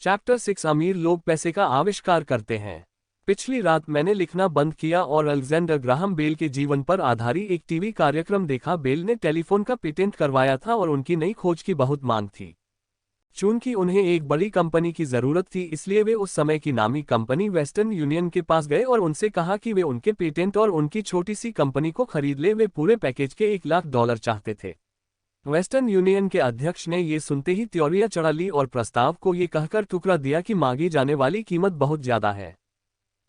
Chapter 6 अमीर लोग पैसे का आविष्कार करते हैं। पिछली रात मैंने लिखना बंद किया और अलेक्जेंडर ग्राहम बेल के जीवन पर आधारित एक टीवी कार्यक्रम देखा। बेल ने टेलीफोन का पेटेंट करवाया था और उनकी नई खोज की बहुत मांग थी। चूंकि उन्हें एक बड़ी कंपनी की जरूरत थी, इसलिए वे उस समय की नामी कंपनी वेस्टर्न यूनियन के पास गए और उनसे कहा कि वे उनके पेटेंट और उनकी छोटी सी कंपनी को खरीद ले। वे पूरे पैकेज के $1 लाख चाहते थे। वेस्टर्न यूनियन के अध्यक्ष ने ये सुनते ही त्योरियां चढ़ा ली और प्रस्ताव को ये कहकर ठुकरा दिया कि मांगी जाने वाली कीमत बहुत ज्यादा है।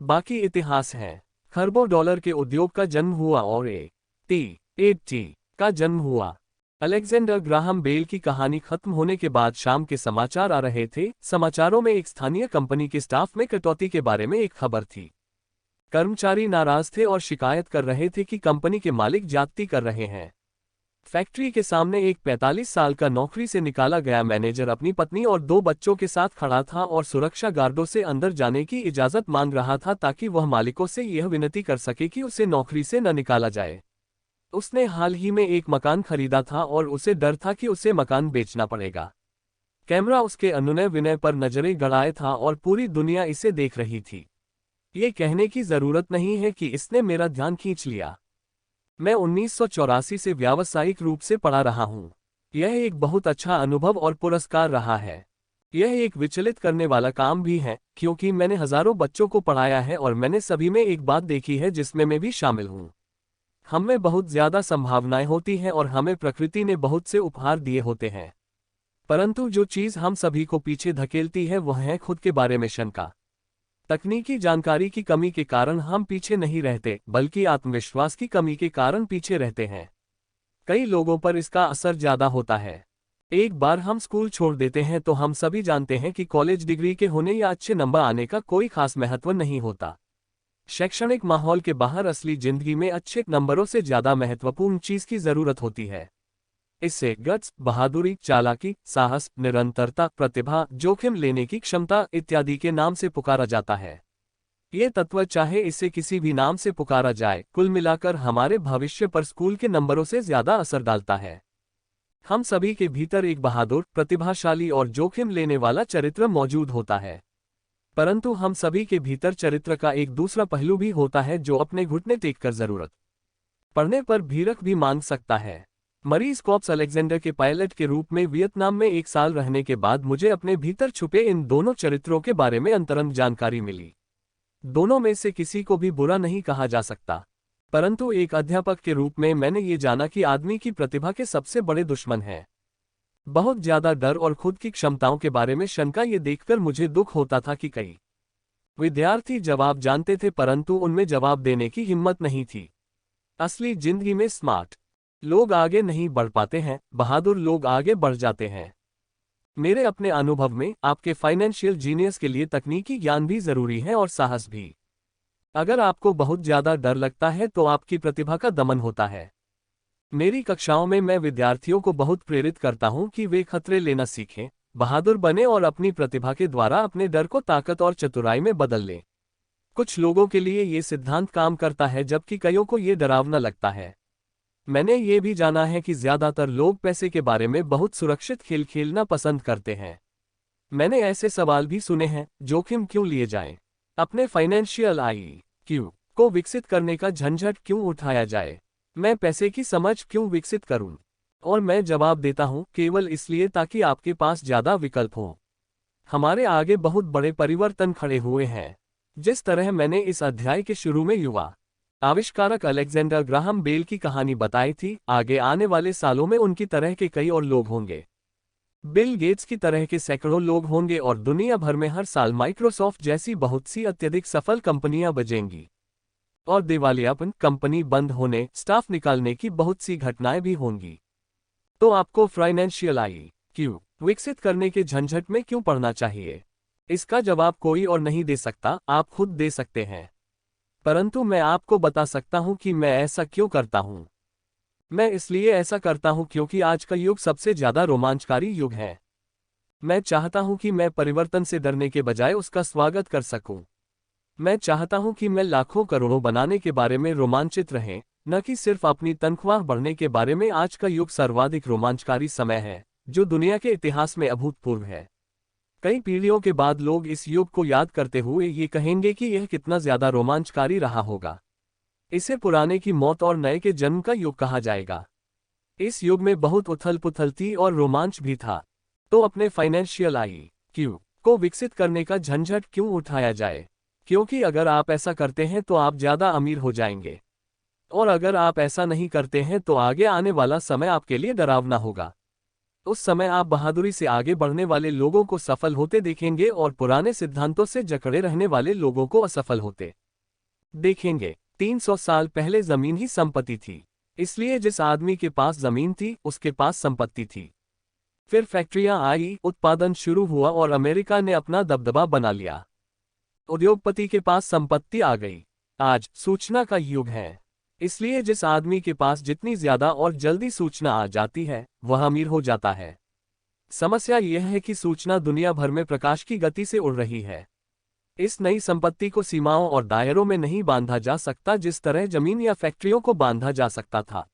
बाकी इतिहास है। खरबों डॉलर के उद्योग का जन्म हुआ और AT&T का जन्म हुआ। अलेक्जेंडर ग्राहम बेल की कहानी खत्म होने के बाद शाम के समाचार आ रहे थे। समाचारों में एक स्थानीय कंपनी के स्टाफ में कटौती के बारे में एक खबर थी। कर्मचारी नाराज थे और शिकायत कर रहे थे कि कंपनी के मालिक ज्यादती कर रहे हैं। फैक्ट्री के सामने एक 45 साल का नौकरी से निकाला गया मैनेजर अपनी पत्नी और 2 बच्चों के साथ खड़ा था और सुरक्षा गार्डों से अंदर जाने की इजाजत मांग रहा था ताकि वह मालिकों से यह विनती कर सके कि उसे नौकरी से न निकाला जाए। उसने हाल ही में एक मकान खरीदा था और उसे डर था कि उसे मकान बेचना पड़ेगा। कैमरा उसके अनुनय विनय पर नजरें गड़ाए था और पूरी दुनिया इसे देख रही थी। ये कहने की जरूरत नहीं है कि इसने मेरा ध्यान खींच लिया। मैं 1984 से व्यावसायिक रूप से पढ़ा रहा हूँ। यह एक बहुत अच्छा अनुभव और पुरस्कार रहा है। यह एक विचलित करने वाला काम भी है, क्योंकि मैंने हजारों बच्चों को पढ़ाया है और मैंने सभी में एक बात देखी है जिसमें मैं भी शामिल हूँ। हम में बहुत ज्यादा संभावनाएं होती हैं और हमें प्रकृति ने बहुत से उपहार दिए होते हैं, परंतु जो चीज हम सभी को पीछे धकेलती है वह है खुद के बारे में शंका। तकनीकी जानकारी की कमी के कारण हम पीछे नहीं रहते, बल्कि आत्मविश्वास की कमी के कारण पीछे रहते हैं। कई लोगों पर इसका असर ज्यादा होता है। एक बार हम स्कूल छोड़ देते हैं तो हम सभी जानते हैं कि कॉलेज डिग्री के होने या अच्छे नंबर आने का कोई खास महत्व नहीं होता। शैक्षणिक माहौल के बाहर असली जिंदगी में अच्छे नंबरों से ज्यादा महत्वपूर्ण चीज की जरूरत होती है। इससे गट्स, बहादुरी, चालाकी, साहस, निरंतरता, प्रतिभा, जोखिम लेने की क्षमता इत्यादि के नाम से पुकारा जाता है। ये तत्व चाहे इसे किसी भी नाम से पुकारा जाए, कुल मिलाकर हमारे भविष्य पर स्कूल के नंबरों से ज्यादा असर डालता है। हम सभी के भीतर एक बहादुर, प्रतिभाशाली और जोखिम लेने वाला चरित्र मौजूद होता है, परंतु हम सभी के भीतर चरित्र का एक दूसरा पहलू भी होता है जो अपने घुटने टेककर जरूरत पड़ने पर भीरख भी मांग सकता है। मरीज कॉप्स अलेक्जेंडर के पायलट के रूप में वियतनाम में 1 साल रहने के बाद मुझे अपने भीतर छुपे इन दोनों चरित्रों के बारे में अंतरंग जानकारी मिली। दोनों में से किसी को भी बुरा नहीं कहा जा सकता, परंतु एक अध्यापक के रूप में मैंने ये जाना कि आदमी की प्रतिभा के सबसे बड़े दुश्मन है बहुत ज्यादा डर और खुद की क्षमताओं के बारे में शंका। ये देखकर मुझे दुख होता था कि कई विद्यार्थी जवाब जानते थे परंतु उनमें जवाब देने की हिम्मत नहीं थी। असली जिंदगी में स्मार्ट लोग आगे नहीं बढ़ पाते हैं, बहादुर लोग आगे बढ़ जाते हैं। मेरे अपने अनुभव में आपके फाइनेंशियल जीनियस के लिए तकनीकी ज्ञान भी जरूरी है और साहस भी। अगर आपको बहुत ज्यादा डर लगता है तो आपकी प्रतिभा का दमन होता है। मेरी कक्षाओं में मैं विद्यार्थियों को बहुत प्रेरित करता हूं कि वे खतरे लेना सीखें, बहादुर बने और अपनी प्रतिभा के द्वारा अपने डर को ताकत और चतुराई में बदल लें। कुछ लोगों के लिए ये सिद्धांत काम करता है जबकि कईयों को ये डरावना लगता है। मैंने ये भी जाना है कि ज्यादातर लोग पैसे के बारे में बहुत सुरक्षित खेल खेलना पसंद करते हैं। मैंने ऐसे सवाल भी सुने हैं, जोखिम क्यों लिए जाएं? अपने फाइनेंशियल IQ को विकसित करने का झंझट क्यों उठाया जाए? मैं पैसे की समझ क्यों विकसित करूं? और मैं जवाब देता हूं, केवल इसलिए ताकि आपके पास ज्यादा विकल्प हो। हमारे आगे बहुत बड़े परिवर्तन खड़े हुए हैं। जिस तरह मैंने इस अध्याय के शुरू में युवा आविष्कारक अलेक्जेंडर ग्राहम बेल की कहानी बताई थी, आगे आने वाले सालों में उनकी तरह के कई और लोग होंगे। बिल गेट्स की तरह के सैकड़ों लोग होंगे और दुनिया भर में हर साल माइक्रोसॉफ्ट जैसी बहुत सी अत्यधिक सफल कंपनियां बजेंगी और दिवालियापन, कंपनी बंद होने, स्टाफ निकालने की बहुत सी घटनाएं भी होंगी। तो आपको फाइनेंशियल IQ विकसित करने के झंझट में क्यों पड़ना चाहिए? इसका जवाब कोई और नहीं दे सकता, आप खुद दे सकते हैं। परंतु मैं आपको बता सकता हूं कि मैं ऐसा क्यों करता हूं। मैं इसलिए ऐसा करता हूं क्योंकि आज का युग सबसे ज्यादा रोमांचकारी युग है। मैं चाहता हूं कि मैं परिवर्तन से डरने के बजाय उसका स्वागत कर सकूं। मैं चाहता हूं कि मैं लाखों करोड़ों बनाने के बारे में रोमांचित रहें, न कि सिर्फ अपनी तनख्वाह बढ़ने के बारे में। आज का युग सर्वाधिक रोमांचकारी समय है जो दुनिया के इतिहास में अभूतपूर्व है। कई पीढ़ियों के बाद लोग इस युग को याद करते हुए ये कहेंगे कि यह कितना ज्यादा रोमांचकारी रहा होगा। इसे पुराने की मौत और नए के जन्म का युग कहा जाएगा। इस युग में बहुत उथल पुथल थी और रोमांच भी था। तो अपने फाइनेंशियल IQ को विकसित करने का झंझट क्यों उठाया जाए, क्योंकि अगर आप ऐसा करते हैं तो आप ज्यादा अमीर हो जाएंगे, और अगर आप ऐसा नहीं करते हैं तो आगे आने वाला समय आपके लिए डरावना होगा। उस समय आप बहादुरी से आगे बढ़ने वाले लोगों को सफल होते देखेंगे और पुराने सिद्धांतों से जकड़े रहने वाले लोगों को असफल होते देखेंगे। 300 साल पहले जमीन ही संपत्ति थी, इसलिए जिस आदमी के पास जमीन थी उसके पास संपत्ति थी। फिर फैक्ट्रियां आई, उत्पादन शुरू हुआ और अमेरिका ने अपना दबदबा बना लिया। उद्योगपति के पास संपत्ति आ गई। आज सूचना का युग है, इसलिए जिस आदमी के पास जितनी ज्यादा और जल्दी सूचना आ जाती है वह अमीर हो जाता है। समस्या यह है कि सूचना दुनिया भर में प्रकाश की गति से उड़ रही है। इस नई संपत्ति को सीमाओं और दायरों में नहीं बांधा जा सकता जिस तरह जमीन या फैक्ट्रियों को बांधा जा सकता था।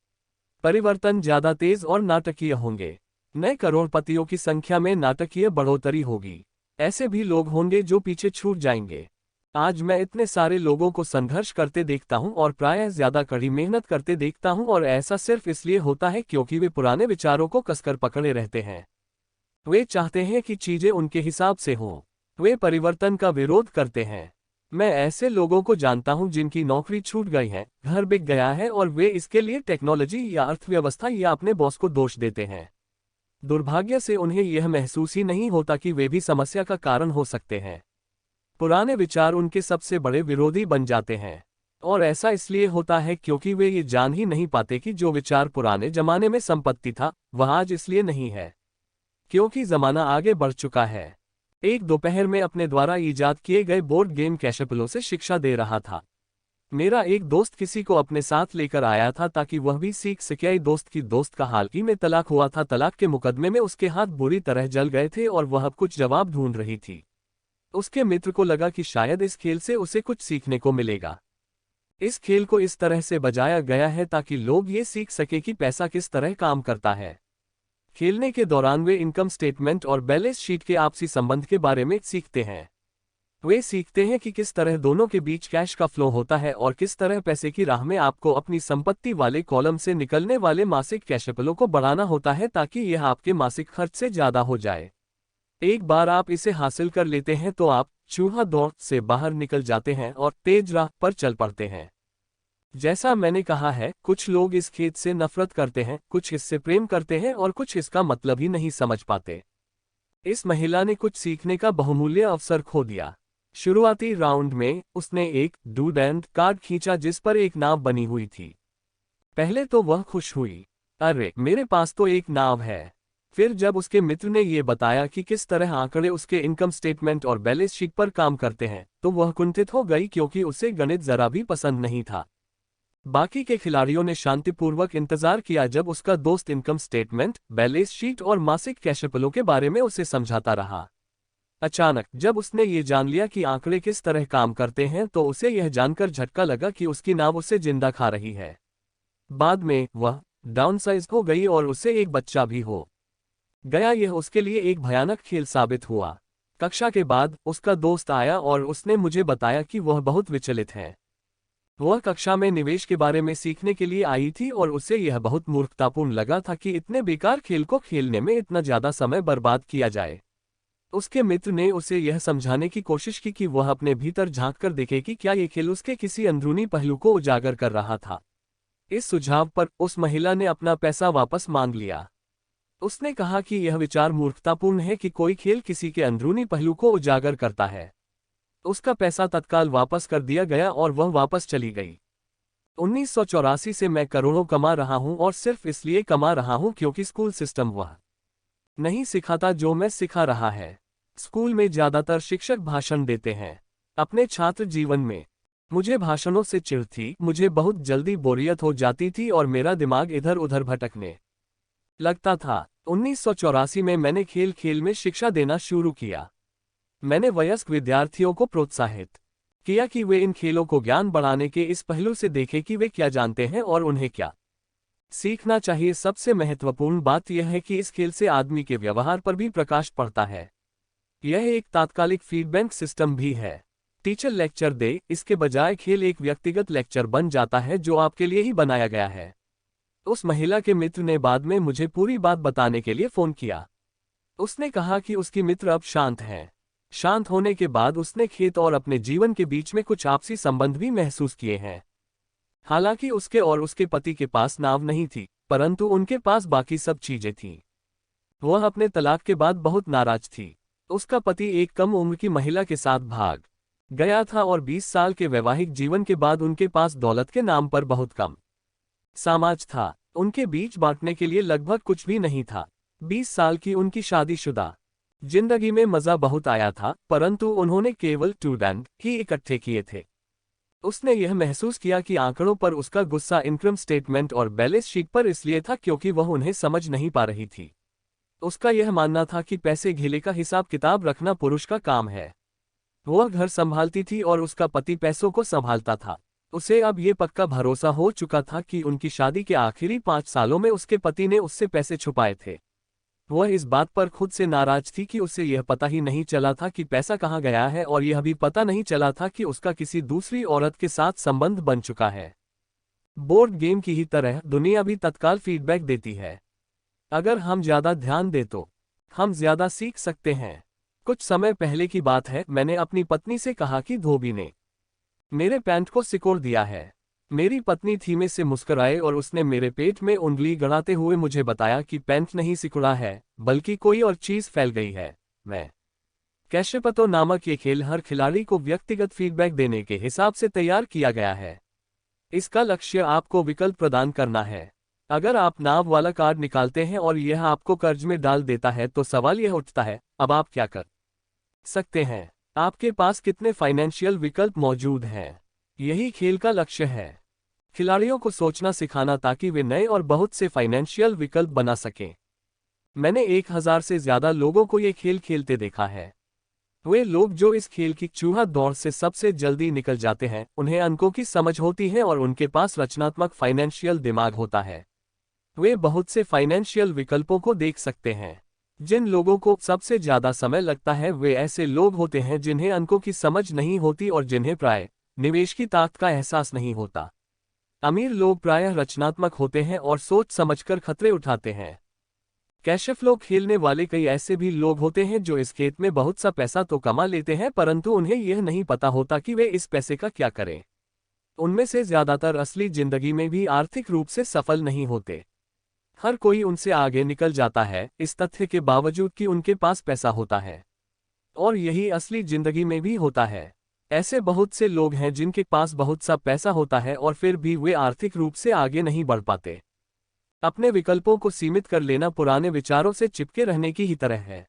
परिवर्तन ज्यादा तेज और नाटकीय होंगे। नए करोड़पतियों की संख्या में नाटकीय बढ़ोतरी होगी। ऐसे भी लोग होंगे जो पीछे छूट जाएंगे। आज मैं इतने सारे लोगों को संघर्ष करते देखता हूं और प्रायः ज्यादा कड़ी मेहनत करते देखता हूं, और ऐसा सिर्फ इसलिए होता है क्योंकि वे पुराने विचारों को कसकर पकड़े रहते हैं। वे चाहते हैं कि चीजें उनके हिसाब से हों। वे परिवर्तन का विरोध करते हैं। मैं ऐसे लोगों को जानता हूं जिनकी नौकरी छूट गई है, घर बिक गया है, और वे इसके लिए टेक्नोलॉजी या अर्थव्यवस्था या अपने बॉस को दोष देते हैं। दुर्भाग्य से उन्हें यह महसूस ही नहीं होता कि वे भी समस्या का कारण हो सकते हैं। पुराने विचार उनके सबसे बड़े विरोधी बन जाते हैं, और ऐसा इसलिए होता है क्योंकि वे ये जान ही नहीं पाते कि जो विचार पुराने जमाने में संपत्ति था वह आज इसलिए नहीं है क्योंकि जमाना आगे बढ़ चुका है। एक दोपहर में अपने द्वारा ईजाद किए गए बोर्ड गेम कैशपलों से शिक्षा दे रहा था। मेरा एक दोस्त किसी को अपने साथ लेकर आया था ताकि वह भी सीख सके। दोस्त की दोस्त का हाल ही में तलाक हुआ था। तलाक के मुकदमे में उसके हाथ बुरी तरह जल गए थे और वह अब कुछ जवाब ढूंढ रही थी। उसके मित्र को लगा कि शायद इस खेल से उसे कुछ सीखने को मिलेगा। इस खेल को इस तरह से बजाया गया है ताकि लोग ये सीख सके कि पैसा किस तरह काम करता है। खेलने के दौरान वे इनकम स्टेटमेंट और बैलेंस शीट के आपसी संबंध के बारे में सीखते हैं। वे सीखते हैं कि किस तरह दोनों के बीच कैश का फ्लो होता है और किस तरह पैसे की राह में आपको अपनी संपत्ति वाले कॉलम से निकलने वाले मासिक कैशफ्लो को बढ़ाना होता है ताकि यह आपके मासिक खर्च से ज्यादा हो जाए। एक बार आप इसे हासिल कर लेते हैं तो आप चूहा दौड़ से बाहर निकल जाते हैं और तेज राह पर चल पड़ते हैं। जैसा मैंने कहा है, कुछ लोग इस खेल से नफरत करते हैं, कुछ इससे प्रेम करते हैं और कुछ इसका मतलब ही नहीं समझ पाते। इस महिला ने कुछ सीखने का बहुमूल्य अवसर खो दिया। शुरुआती राउंड में उसने एक डूड एंड कार्ड खींचा जिस पर एक नाव बनी हुई थी। पहले तो वह खुश हुई, अरे मेरे पास तो एक नाव है। फिर जब उसके मित्र ने यह बताया कि किस तरह आंकड़े उसके इनकम स्टेटमेंट और बैलेंस शीट पर काम करते हैं तो वह कुंठित हो गई क्योंकि उसे गणित जरा भी पसंद नहीं था। बाकी के खिलाड़ियों ने शांतिपूर्वक इंतजार किया जब उसका दोस्त इनकम स्टेटमेंट, बैलेंस शीट और मासिक कैशफ्लो के बारे में उसे समझाता रहा। अचानक जब उसने ये जान लिया कि आंकड़े किस तरह काम करते हैं तो उसे यह जानकर झटका लगा कि उसकी नाव उसे जिंदा खा रही है। बाद में वह डाउनसाइज हो गई और उसे एक बच्चा भी हो गया। यह उसके लिए एक भयानक खेल साबित हुआ। कक्षा के बाद उसका दोस्त आया और उसने मुझे बताया कि वह बहुत विचलित है। वह कक्षा में निवेश के बारे में सीखने के लिए आई थी और उसे यह बहुत मूर्खतापूर्ण लगा था कि इतने बेकार खेल को खेलने में इतना ज्यादा समय बर्बाद किया जाए। उसके मित्र ने उसे यह समझाने की कोशिश की कि वह अपने भीतर झांक कर देखे कि क्या ये खेल उसके किसी अंदरूनी पहलू को उजागर कर रहा था। इस सुझाव पर उस महिला ने अपना पैसा वापस मांग लिया। उसने कहा कि यह विचार मूर्खतापूर्ण है कि कोई खेल किसी के अंदरूनी पहलू को उजागर करता है। उसका पैसा तत्काल वापस कर दिया गया और वह वापस चली गई। 1984 से मैं करोड़ों कमा रहा हूं और सिर्फ इसलिए कमा रहा हूं क्योंकि स्कूल सिस्टम वह नहीं सिखाता जो मैं सिखा रहा है। स्कूल में ज्यादातर शिक्षक भाषण देते हैं। अपने छात्र जीवन में मुझे भाषणों से चिढ़ थी। मुझे बहुत जल्दी बोरियत हो जाती थी और मेरा दिमाग इधर उधर भटकने लगता था। 1984 में मैंने खेल खेल में शिक्षा देना शुरू किया। मैंने वयस्क विद्यार्थियों को प्रोत्साहित किया कि वे इन खेलों को ज्ञान बढ़ाने के इस पहलू से देखें कि वे क्या जानते हैं और उन्हें क्या सीखना चाहिए। सबसे महत्वपूर्ण बात यह है कि इस खेल से आदमी के व्यवहार पर भी प्रकाश पड़ता है। यह एक तात्कालिक फीडबैक सिस्टम भी है। टीचर लेक्चर दे, इसके बजाय खेल एक व्यक्तिगत लेक्चर बन जाता है जो आपके लिए ही बनाया गया है। उस महिला के मित्र ने बाद में मुझे पूरी बात बताने के लिए फोन किया। उसने कहा कि उसकी मित्र अब शांत हैं। शांत होने के बाद उसने खेत और अपने जीवन के बीच में कुछ आपसी संबंध भी महसूस किए हैं। हालांकि उसके और उसके पति के पास नाव नहीं थी, परंतु उनके पास बाकी सब चीजें थीं। वह अपने तलाक के बाद बहुत नाराज थी। उसका पति एक कम उम्र की महिला के साथ भाग गया था और 20 साल के वैवाहिक जीवन के बाद उनके पास दौलत के नाम पर बहुत कम समाज था। उनके बीच बांटने के लिए लगभग कुछ भी नहीं था। 20 साल की उनकी शादीशुदा जिंदगी में मजा बहुत आया था, परंतु उन्होंने केवल टूडेंट ही इकट्ठे किए थे। उसने यह महसूस किया कि आंकड़ों पर उसका गुस्सा इनकम स्टेटमेंट और बैलेंस शीट पर इसलिए था क्योंकि वह उन्हें समझ नहीं पा रही थी। उसका यह मानना था कि पैसे घेले का हिसाब किताब रखना पुरुष का काम है। वह घर संभालती थी और उसका पति पैसों को संभालता था। उसे अब ये पक्का भरोसा हो चुका था कि उनकी शादी के आखिरी 5 सालों में उसके पति ने उससे पैसे छुपाए थे। वह इस बात पर खुद से नाराज थी कि उसे यह पता ही नहीं चला था कि पैसा कहाँ गया है और यह भी पता नहीं चला था कि उसका किसी दूसरी औरत के साथ संबंध बन चुका है। बोर्ड गेम की ही तरह दुनिया भी तत्काल फीडबैक देती है। अगर हम ज्यादा ध्यान दें तो हम ज्यादा सीख सकते हैं। कुछ समय पहले की बात है, मैंने अपनी पत्नी से कहा कि धोबी ने मेरे पैंट को सिकोड़ दिया है। मेरी पत्नी धीमे से मुस्कुराए और उसने मेरे पेट में उंगली गड़ाते हुए मुझे बताया कि पैंट नहीं सिकुड़ा है, बल्कि कोई और चीज फैल गई है। मैं कैशेपतो नामक ये खेल हर खिलाड़ी को व्यक्तिगत फीडबैक देने के हिसाब से तैयार किया गया है। इसका लक्ष्य आपको विकल्प प्रदान करना है। अगर आप नाव वाला कार्ड निकालते हैं और यह आपको कर्ज में डाल देता है तो सवाल यह उठता है, अब आप क्या कर सकते हैं? आपके पास कितने फाइनेंशियल विकल्प मौजूद हैं? यही खेल का लक्ष्य है। खिलाड़ियों को सोचना सिखाना ताकि वे नए और बहुत से फाइनेंशियल विकल्प बना सकें। मैंने 1000 से ज्यादा लोगों को ये खेल खेलते देखा है। वे लोग जो इस खेल की चूहा दौड़ से सबसे जल्दी निकल जाते हैं, उन्हें अंकों की समझ होती है और उनके पास रचनात्मक फाइनेंशियल दिमाग होता है। वे बहुत से फाइनेंशियल विकल्पों को देख सकते हैं। जिन लोगों को सबसे ज्यादा समय लगता है वे ऐसे लोग होते हैं जिन्हें अंकों की समझ नहीं होती और जिन्हें प्राय निवेश की ताकत का एहसास नहीं होता। अमीर लोग प्रायः रचनात्मक होते हैं और सोच समझकर खतरे उठाते हैं। कैश फ्लो खेलने वाले कई ऐसे भी लोग होते हैं जो इस खेत में बहुत सा पैसा तो कमा लेते हैं, परंतु उन्हें यह नहीं पता होता कि वे इस पैसे का क्या करें। उनमें से ज्यादातर असली जिंदगी में भी आर्थिक रूप से सफल नहीं होते। हर कोई उनसे आगे निकल जाता है, इस तथ्य के बावजूद कि उनके पास पैसा होता है। और यही असली जिंदगी में भी होता है। ऐसे बहुत से लोग हैं जिनके पास बहुत सा पैसा होता है और फिर भी वे आर्थिक रूप से आगे नहीं बढ़ पाते। अपने विकल्पों को सीमित कर लेना पुराने विचारों से चिपके रहने की ही तरह है।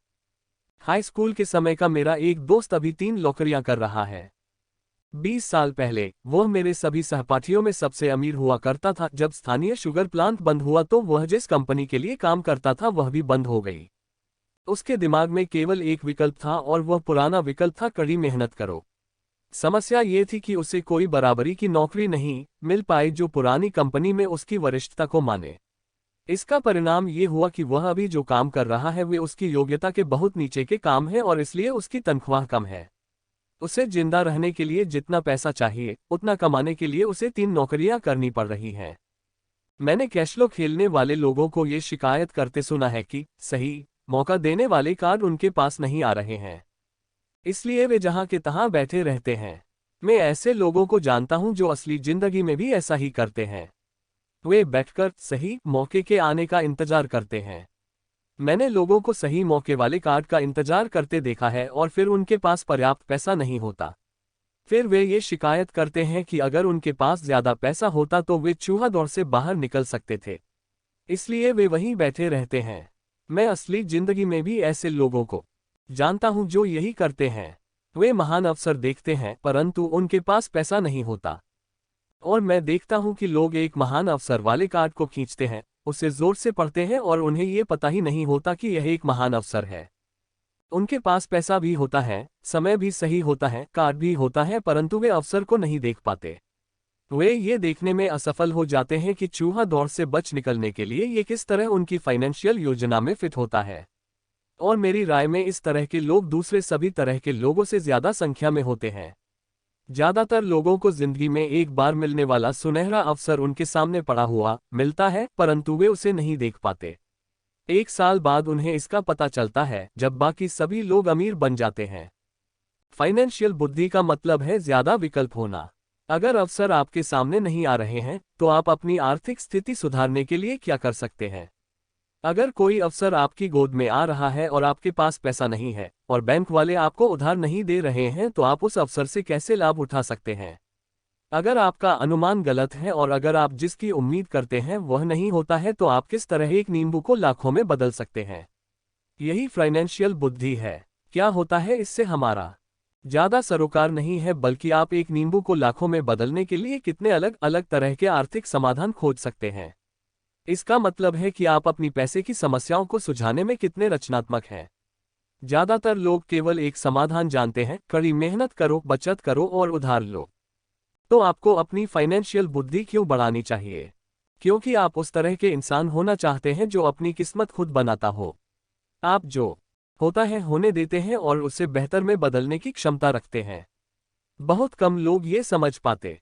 हाई स्कूल के समय का मेरा एक दोस्त अभी 3 नौकरियां कर रहा है। 20 साल पहले वह मेरे सभी सहपाठियों में सबसे अमीर हुआ करता था। जब स्थानीय शुगर प्लांट बंद हुआ तो वह जिस कंपनी के लिए काम करता था वह भी बंद हो गई। उसके दिमाग में केवल एक विकल्प था और वह पुराना विकल्प था, कड़ी मेहनत करो। समस्या ये थी कि उसे कोई बराबरी की नौकरी नहीं मिल पाई जो पुरानी कंपनी में उसकी वरिष्ठता को माने। इसका परिणाम ये हुआ कि वह अभी जो काम कर रहा है वे उसकी योग्यता के बहुत नीचे के काम है और इसलिए उसकी तनख्वाह कम है। उसे जिंदा रहने के लिए जितना पैसा चाहिए उतना कमाने के लिए उसे 3 नौकरियां करनी पड़ रही हैं। मैंने कैशफ्लो खेलने वाले लोगों को ये शिकायत करते सुना है कि सही मौका देने वाले कार्ड उनके पास नहीं आ रहे हैं, इसलिए वे जहां के तहां बैठे रहते हैं। मैं ऐसे लोगों को जानता हूं जो असली जिंदगी में भी ऐसा ही करते हैं। वे बैठकर सही मौके के आने का इंतजार करते हैं। मैंने लोगों को सही मौके वाले कार्ड का इंतजार करते देखा है और फिर उनके पास पर्याप्त पैसा नहीं होता। फिर वे ये शिकायत करते हैं कि अगर उनके पास ज्यादा पैसा होता तो वे चूहा दौड़ से बाहर निकल सकते थे, इसलिए वे वहीं बैठे रहते हैं। मैं असली जिंदगी में भी ऐसे लोगों को जानता हूं जो यही करते हैं। वे महान अवसर देखते हैं परंतु उनके पास पैसा नहीं होता। और मैं देखता हूं कि लोग एक महान अवसर वाले कार्ड को खींचते हैं, उसे जोर से पढ़ते हैं और उन्हें ये पता ही नहीं होता कि यह एक महान अवसर है। उनके पास पैसा भी होता है, समय भी सही होता है, कार्ड भी होता है, परंतु वे अवसर को नहीं देख पाते। वे ये देखने में असफल हो जाते हैं कि चूहा दौड़ से बच निकलने के लिए ये किस तरह उनकी फाइनेंशियल योजना में फिट होता है। और मेरी राय में इस तरह के लोग दूसरे सभी तरह के लोगों से ज्यादा संख्या में होते हैं। ज्यादातर लोगों को जिंदगी में एक बार मिलने वाला सुनहरा अवसर उनके सामने पड़ा हुआ मिलता है, परंतु वे उसे नहीं देख पाते। एक साल बाद उन्हें इसका पता चलता है जब बाकी सभी लोग अमीर बन जाते हैं। फाइनेंशियल बुद्धि का मतलब है ज्यादा विकल्प होना। अगर अवसर आपके सामने नहीं आ रहे हैं तो आप अपनी आर्थिक स्थिति सुधारने के लिए क्या कर सकते हैं? अगर कोई अवसर आपकी गोद में आ रहा है और आपके पास पैसा नहीं है और बैंक वाले आपको उधार नहीं दे रहे हैं तो आप उस अवसर से कैसे लाभ उठा सकते हैं? अगर आपका अनुमान गलत है और अगर आप जिसकी उम्मीद करते हैं वह नहीं होता है तो आप किस तरह एक नींबू को लाखों में बदल सकते हैं? यही फाइनेंशियल बुद्धि है। क्या होता है इससे? हमारा ज्यादा सरोकार नहीं है, बल्कि आप एक नींबू को लाखों में बदलने के लिए कितने अलग अलग तरह के आर्थिक समाधान खोज सकते हैं। इसका मतलब है कि आप अपनी पैसे की समस्याओं को सुलझाने में कितने रचनात्मक हैं। ज्यादातर लोग केवल एक समाधान जानते हैं, कड़ी मेहनत करो, बचत करो और उधार लो। तो आपको अपनी फाइनेंशियल बुद्धि क्यों बढ़ानी चाहिए? क्योंकि आप उस तरह के इंसान होना चाहते हैं जो अपनी किस्मत खुद बनाता हो। आप जो होता है होने देते हैं और उसे बेहतर में बदलने की क्षमता रखते हैं। बहुत कम लोग ये समझ पाते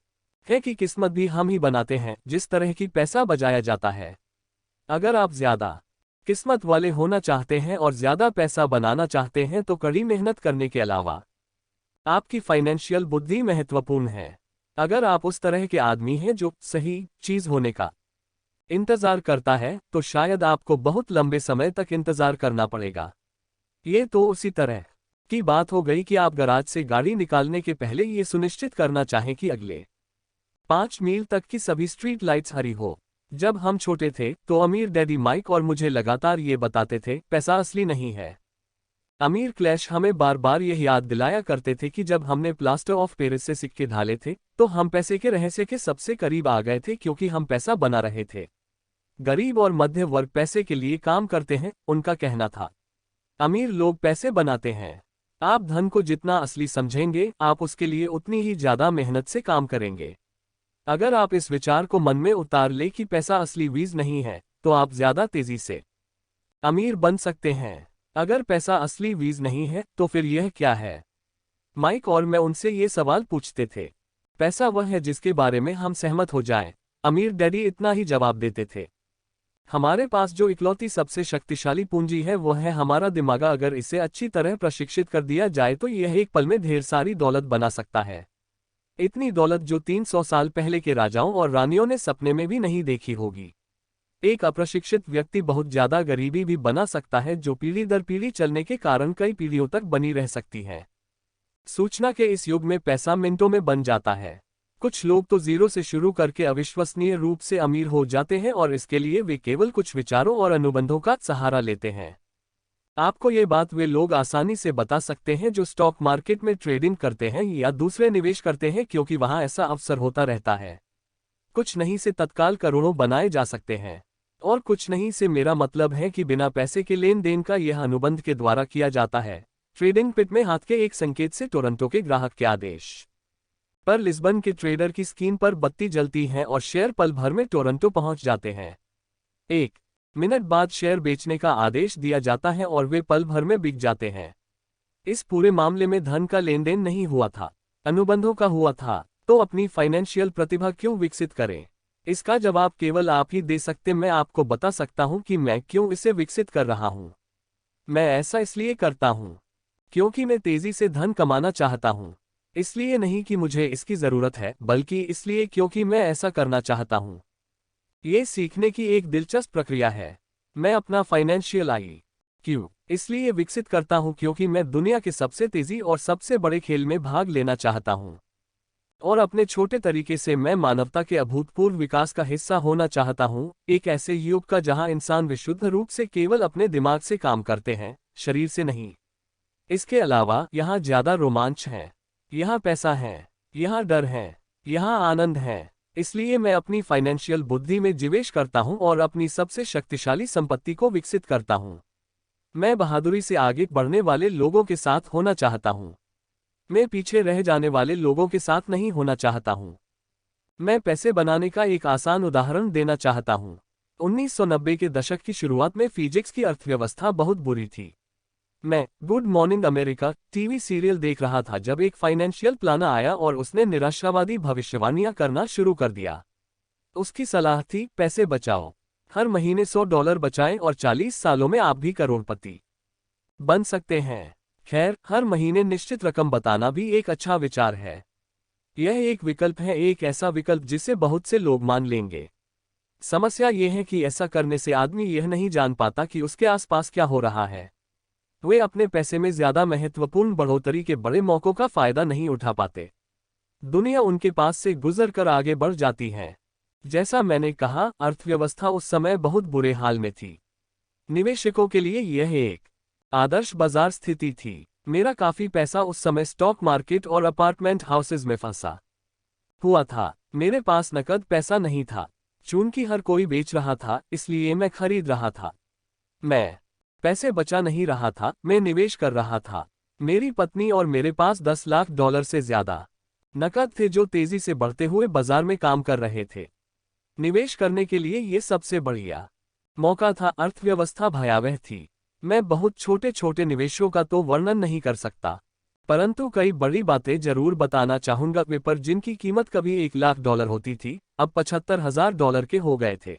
हैं कि किस्मत भी हम ही बनाते हैं, जिस तरह की पैसा बजाया जाता है। अगर आप ज्यादा किस्मत वाले होना चाहते हैं और ज्यादा पैसा बनाना चाहते हैं तो कड़ी मेहनत करने के अलावा आपकी फाइनेंशियल बुद्धि महत्वपूर्ण है। अगर आप उस तरह के आदमी हैं जो सही चीज होने का इंतजार करता है तो शायद आपको बहुत लंबे समय तक इंतजार करना पड़ेगा। ये तो उसी तरह की बात हो गई कि आप गैराज से गाड़ी निकालने के पहले ये सुनिश्चित करना चाहें कि अगले 5 मील तक की सभी स्ट्रीट लाइट्स हरी हो। जब हम छोटे थे तो अमीर डैडी माइक और मुझे लगातार ये बताते थे, पैसा असली नहीं है। अमीर क्लैश हमें बार बार यह याद दिलाया करते थे कि जब हमने प्लास्टर ऑफ पेरिस से सिक्के ढाले थे तो हम पैसे के रहस्य के सबसे करीब आ गए थे, क्योंकि हम पैसा बना रहे थे। गरीब और मध्य वर्ग पैसे के लिए काम करते हैं, उनका कहना था। अमीर लोग पैसे बनाते हैं। आप धन को जितना असली समझेंगे, आप उसके लिए उतनी ही ज्यादा मेहनत से काम करेंगे। अगर आप इस विचार को मन में उतार ले कि पैसा असली चीज नहीं है, तो आप ज्यादा तेजी से अमीर बन सकते हैं। अगर पैसा असली चीज नहीं है तो फिर यह क्या है? माइक और मैं उनसे ये सवाल पूछते थे। पैसा वह है जिसके बारे में हम सहमत हो जाएं। अमीर डैडी इतना ही जवाब देते थे। हमारे पास जो इकलौती सबसे शक्तिशाली पूंजी है वह है हमारा दिमाग। अगर इसे अच्छी तरह प्रशिक्षित कर दिया जाए तो यह एक पल में ढेर सारी दौलत बना सकता है। इतनी दौलत जो 300 साल पहले के राजाओं और रानियों ने सपने में भी नहीं देखी होगी। एक अप्रशिक्षित व्यक्ति बहुत ज्यादा गरीबी भी बना सकता है, जो पीढ़ी दर पीढ़ी चलने के कारण कई पीढ़ियों तक बनी रह सकती है। सूचना के इस युग में पैसा मिनटों में बन जाता है। कुछ लोग तो जीरो से शुरू करके अविश्वसनीय रूप से अमीर हो जाते हैं और इसके लिए वे केवल कुछ विचारों और अनुबंधों का सहारा लेते हैं। आपको ये बात वे लोग आसानी से बता सकते हैं जो स्टॉक मार्केट में ट्रेडिंग करते हैं या दूसरे निवेश करते हैं, क्योंकि वहां ऐसा अवसर होता रहता है। कुछ नहीं से तत्काल करोड़ों बनाए जा सकते हैं, और कुछ नहीं से मेरा मतलब है कि बिना पैसे के लेन देन का यह अनुबंध के द्वारा किया जाता है। ट्रेडिंग पिट में हाथ के एक संकेत से टोरंटो के ग्राहक के आदेश पर लिस्बन के ट्रेडर की स्क्रीन पर बत्ती जलती है और शेयर पल भर में टोरंटो पहुंच जाते हैं। 1 मिनट बाद शेयर बेचने का आदेश दिया जाता है और वे पल भर में बिक जाते हैं। इस पूरे मामले में धन का लेन देन नहीं हुआ था, अनुबंधों का हुआ था। तो अपनी फाइनेंशियल प्रतिभा क्यों विकसित करें? इसका जवाब केवल आप ही दे सकते। मैं आपको बता सकता हूं कि मैं क्यों इसे विकसित कर रहा हूं। मैं ऐसा इसलिए करता हूं क्योंकि मैं तेजी से धन कमाना चाहता हूं। इसलिए नहीं कि मुझे इसकी जरूरत है, बल्कि इसलिए क्योंकि मैं ऐसा करना चाहता हूं। ये सीखने की एक दिलचस्प प्रक्रिया है। मैं अपना फाइनेंशियल IQ इसलिए विकसित करता हूं क्योंकि मैं दुनिया के सबसे तेजी और सबसे बड़े खेल में भाग लेना चाहता हूं, और अपने छोटे तरीके से मैं मानवता के अभूतपूर्व विकास का हिस्सा होना चाहता हूं। एक ऐसे युग का जहां इंसान विशुद्ध रूप से केवल अपने दिमाग से काम करते हैं, शरीर से नहीं। इसके अलावा यहाँ ज्यादा रोमांच है, यहाँ पैसा है, यहाँ डर है, यहाँ आनंद है। इसलिए मैं अपनी फाइनेंशियल बुद्धि में निवेश करता हूं और अपनी सबसे शक्तिशाली संपत्ति को विकसित करता हूं। मैं बहादुरी से आगे बढ़ने वाले लोगों के साथ होना चाहता हूं। मैं पीछे रह जाने वाले लोगों के साथ नहीं होना चाहता हूं। मैं पैसे बनाने का एक आसान उदाहरण देना चाहता हूं। 1990 के दशक की शुरुआत में फिजिक्स की अर्थव्यवस्था बहुत बुरी थी। मैं good morning America TV serial देख रहा था जब एक फाइनेंशियल प्लानर आया और उसने निराशावादी भविष्यवाणियां करना शुरू कर दिया। उसकी सलाह थी, पैसे बचाओ, हर महीने $100 बचाएं और 40 सालों में आप भी करोड़पति बन सकते हैं। खैर, हर महीने निश्चित रकम बताना भी एक अच्छा विचार है। यह एक विकल्प है, एक ऐसा विकल्प जिसे बहुत से लोग मान लेंगे। समस्या यह है कि ऐसा करने से आदमी यह नहीं जान पाता कि उसके आसपास क्या हो रहा है। वे अपने पैसे में ज्यादा महत्वपूर्ण बढ़ोतरी के बड़े मौकों का फायदा नहीं उठा पाते। दुनिया उनके पास से गुजर कर आगे बढ़ जाती है। जैसा मैंने कहा, अर्थव्यवस्था उस समय बहुत बुरे हाल में थी। निवेशकों के लिए यह एक आदर्श बाजार स्थिति थी। मेरा काफी पैसा उस समय स्टॉक मार्केट और अपार्टमेंट हाउसेज में फंसा हुआ था। मेरे पास नकद पैसा नहीं था। चूंकि हर कोई बेच रहा था, इसलिए मैं खरीद रहा था। मैं पैसे बचा नहीं रहा था, मैं निवेश कर रहा था। मेरी पत्नी और मेरे पास $10 लाख से ज्यादा नकद थे जो तेजी से बढ़ते हुए बाजार में काम कर रहे थे। निवेश करने के लिए ये सबसे बढ़िया मौका था। अर्थव्यवस्था भयावह थी। मैं बहुत छोटे छोटे निवेशों का तो वर्णन नहीं कर सकता, परंतु कई बड़ी बातें जरूर बताना चाहूंगा। पेपर जिनकी कीमत कभी $1 लाख होती थी, अब $75,000 के हो गए थे।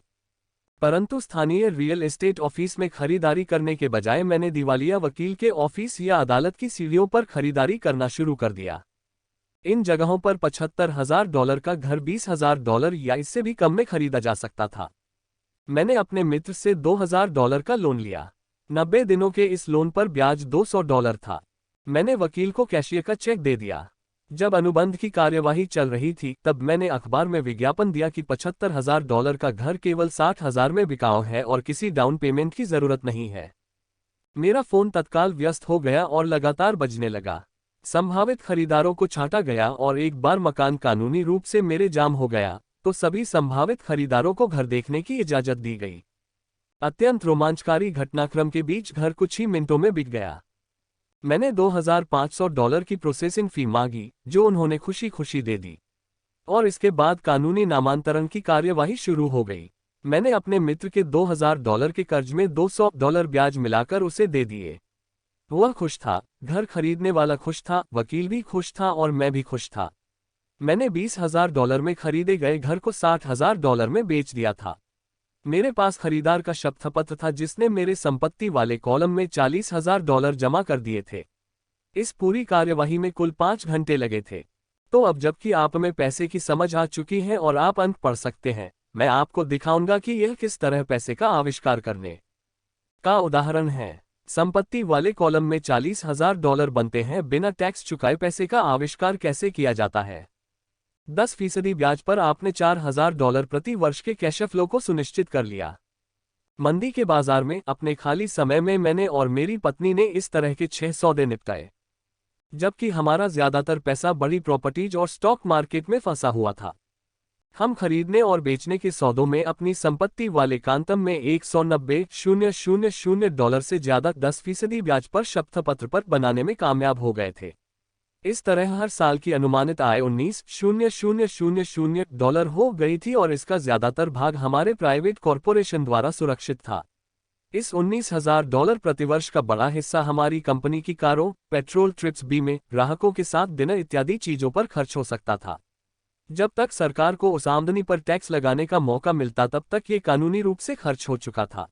परंतु स्थानीय रियल एस्टेट ऑफिस में खरीदारी करने के बजाय मैंने दिवालिया वकील के ऑफिस या अदालत की सीढ़ियों पर खरीदारी करना शुरू कर दिया। इन जगहों पर $75,000 का घर $20,000 या इससे भी कम में खरीदा जा सकता था। मैंने अपने मित्र से $2,000 का लोन लिया। 90 दिनों के इस लोन पर ब्याज $200 था। मैंने वकील को कैशियर का चेक दे दिया। जब अनुबंध की कार्यवाही चल रही थी, तब मैंने अखबार में विज्ञापन दिया कि $75,000 का घर केवल 60,000 में बिकाऊ है और किसी डाउन पेमेंट की जरूरत नहीं है। मेरा फोन तत्काल व्यस्त हो गया और लगातार बजने लगा। संभावित खरीदारों को छांटा गया और एक बार मकान कानूनी रूप से मेरे जाम हो गया, तो सभी संभावित खरीदारों को घर देखने की इजाजत दी गई। अत्यंत रोमांचकारी घटनाक्रम के बीच घर कुछ ही मिनटों में बिक गया। मैंने $2,500 की प्रोसेसिंग फी मांगी, जो उन्होंने खुशी खुशी दे दी, और इसके बाद कानूनी नामांतरण की कार्यवाही शुरू हो गई। मैंने अपने मित्र के $2,000 के कर्ज में $200 ब्याज मिलाकर उसे दे दिए। वह खुश था, घर खरीदने वाला खुश था, वकील भी खुश था और मैं भी खुश था। मैंने $20,000 में खरीदे गए घर को $60,000 में बेच दिया था। मेरे पास खरीदार का शपथपत्र था जिसने मेरे संपत्ति वाले कॉलम में $40,000 जमा कर दिए थे। इस पूरी कार्यवाही में कुल 5 घंटे लगे थे। तो अब जबकि आप में पैसे की समझ आ चुकी है और आप अंक पढ़ सकते हैं, मैं आपको दिखाऊंगा कि यह किस तरह पैसे का आविष्कार करने का उदाहरण है। संपत्ति वाले कॉलम में $40,000 बनते हैं। बिना टैक्स चुकाए पैसे का आविष्कार कैसे किया जाता है? 10% ब्याज पर आपने $4,000 प्रति वर्ष के कैश फ्लो को सुनिश्चित कर लिया। मंदी के बाजार में अपने खाली समय में मैंने और मेरी पत्नी ने इस तरह के 6 सौदे निपटाए, जबकि हमारा ज्यादातर पैसा बड़ी प्रॉपर्टीज और स्टॉक मार्केट में फंसा हुआ था। हम खरीदने और बेचने के सौदों में अपनी संपत्ति वाले कांतम में $190,000 से ज्यादा 10% ब्याज पर शपथपत्र पर बनाने में कामयाब हो गए थे। इस तरह हर साल की अनुमानित आय $19,000 हो गई थी और इसका ज्यादातर भाग हमारे प्राइवेट कॉरपोरेशन द्वारा सुरक्षित था। इस $19,000 प्रतिवर्ष का बड़ा हिस्सा हमारी कंपनी की कारों, पेट्रोल, ट्रिप्स, बीमे, ग्राहकों के साथ डिनर इत्यादि चीजों पर खर्च हो सकता था। जब तक सरकार को उस आमदनी पर टैक्स लगाने का मौका मिलता, तब तक ये कानूनी रूप से खर्च हो चुका था।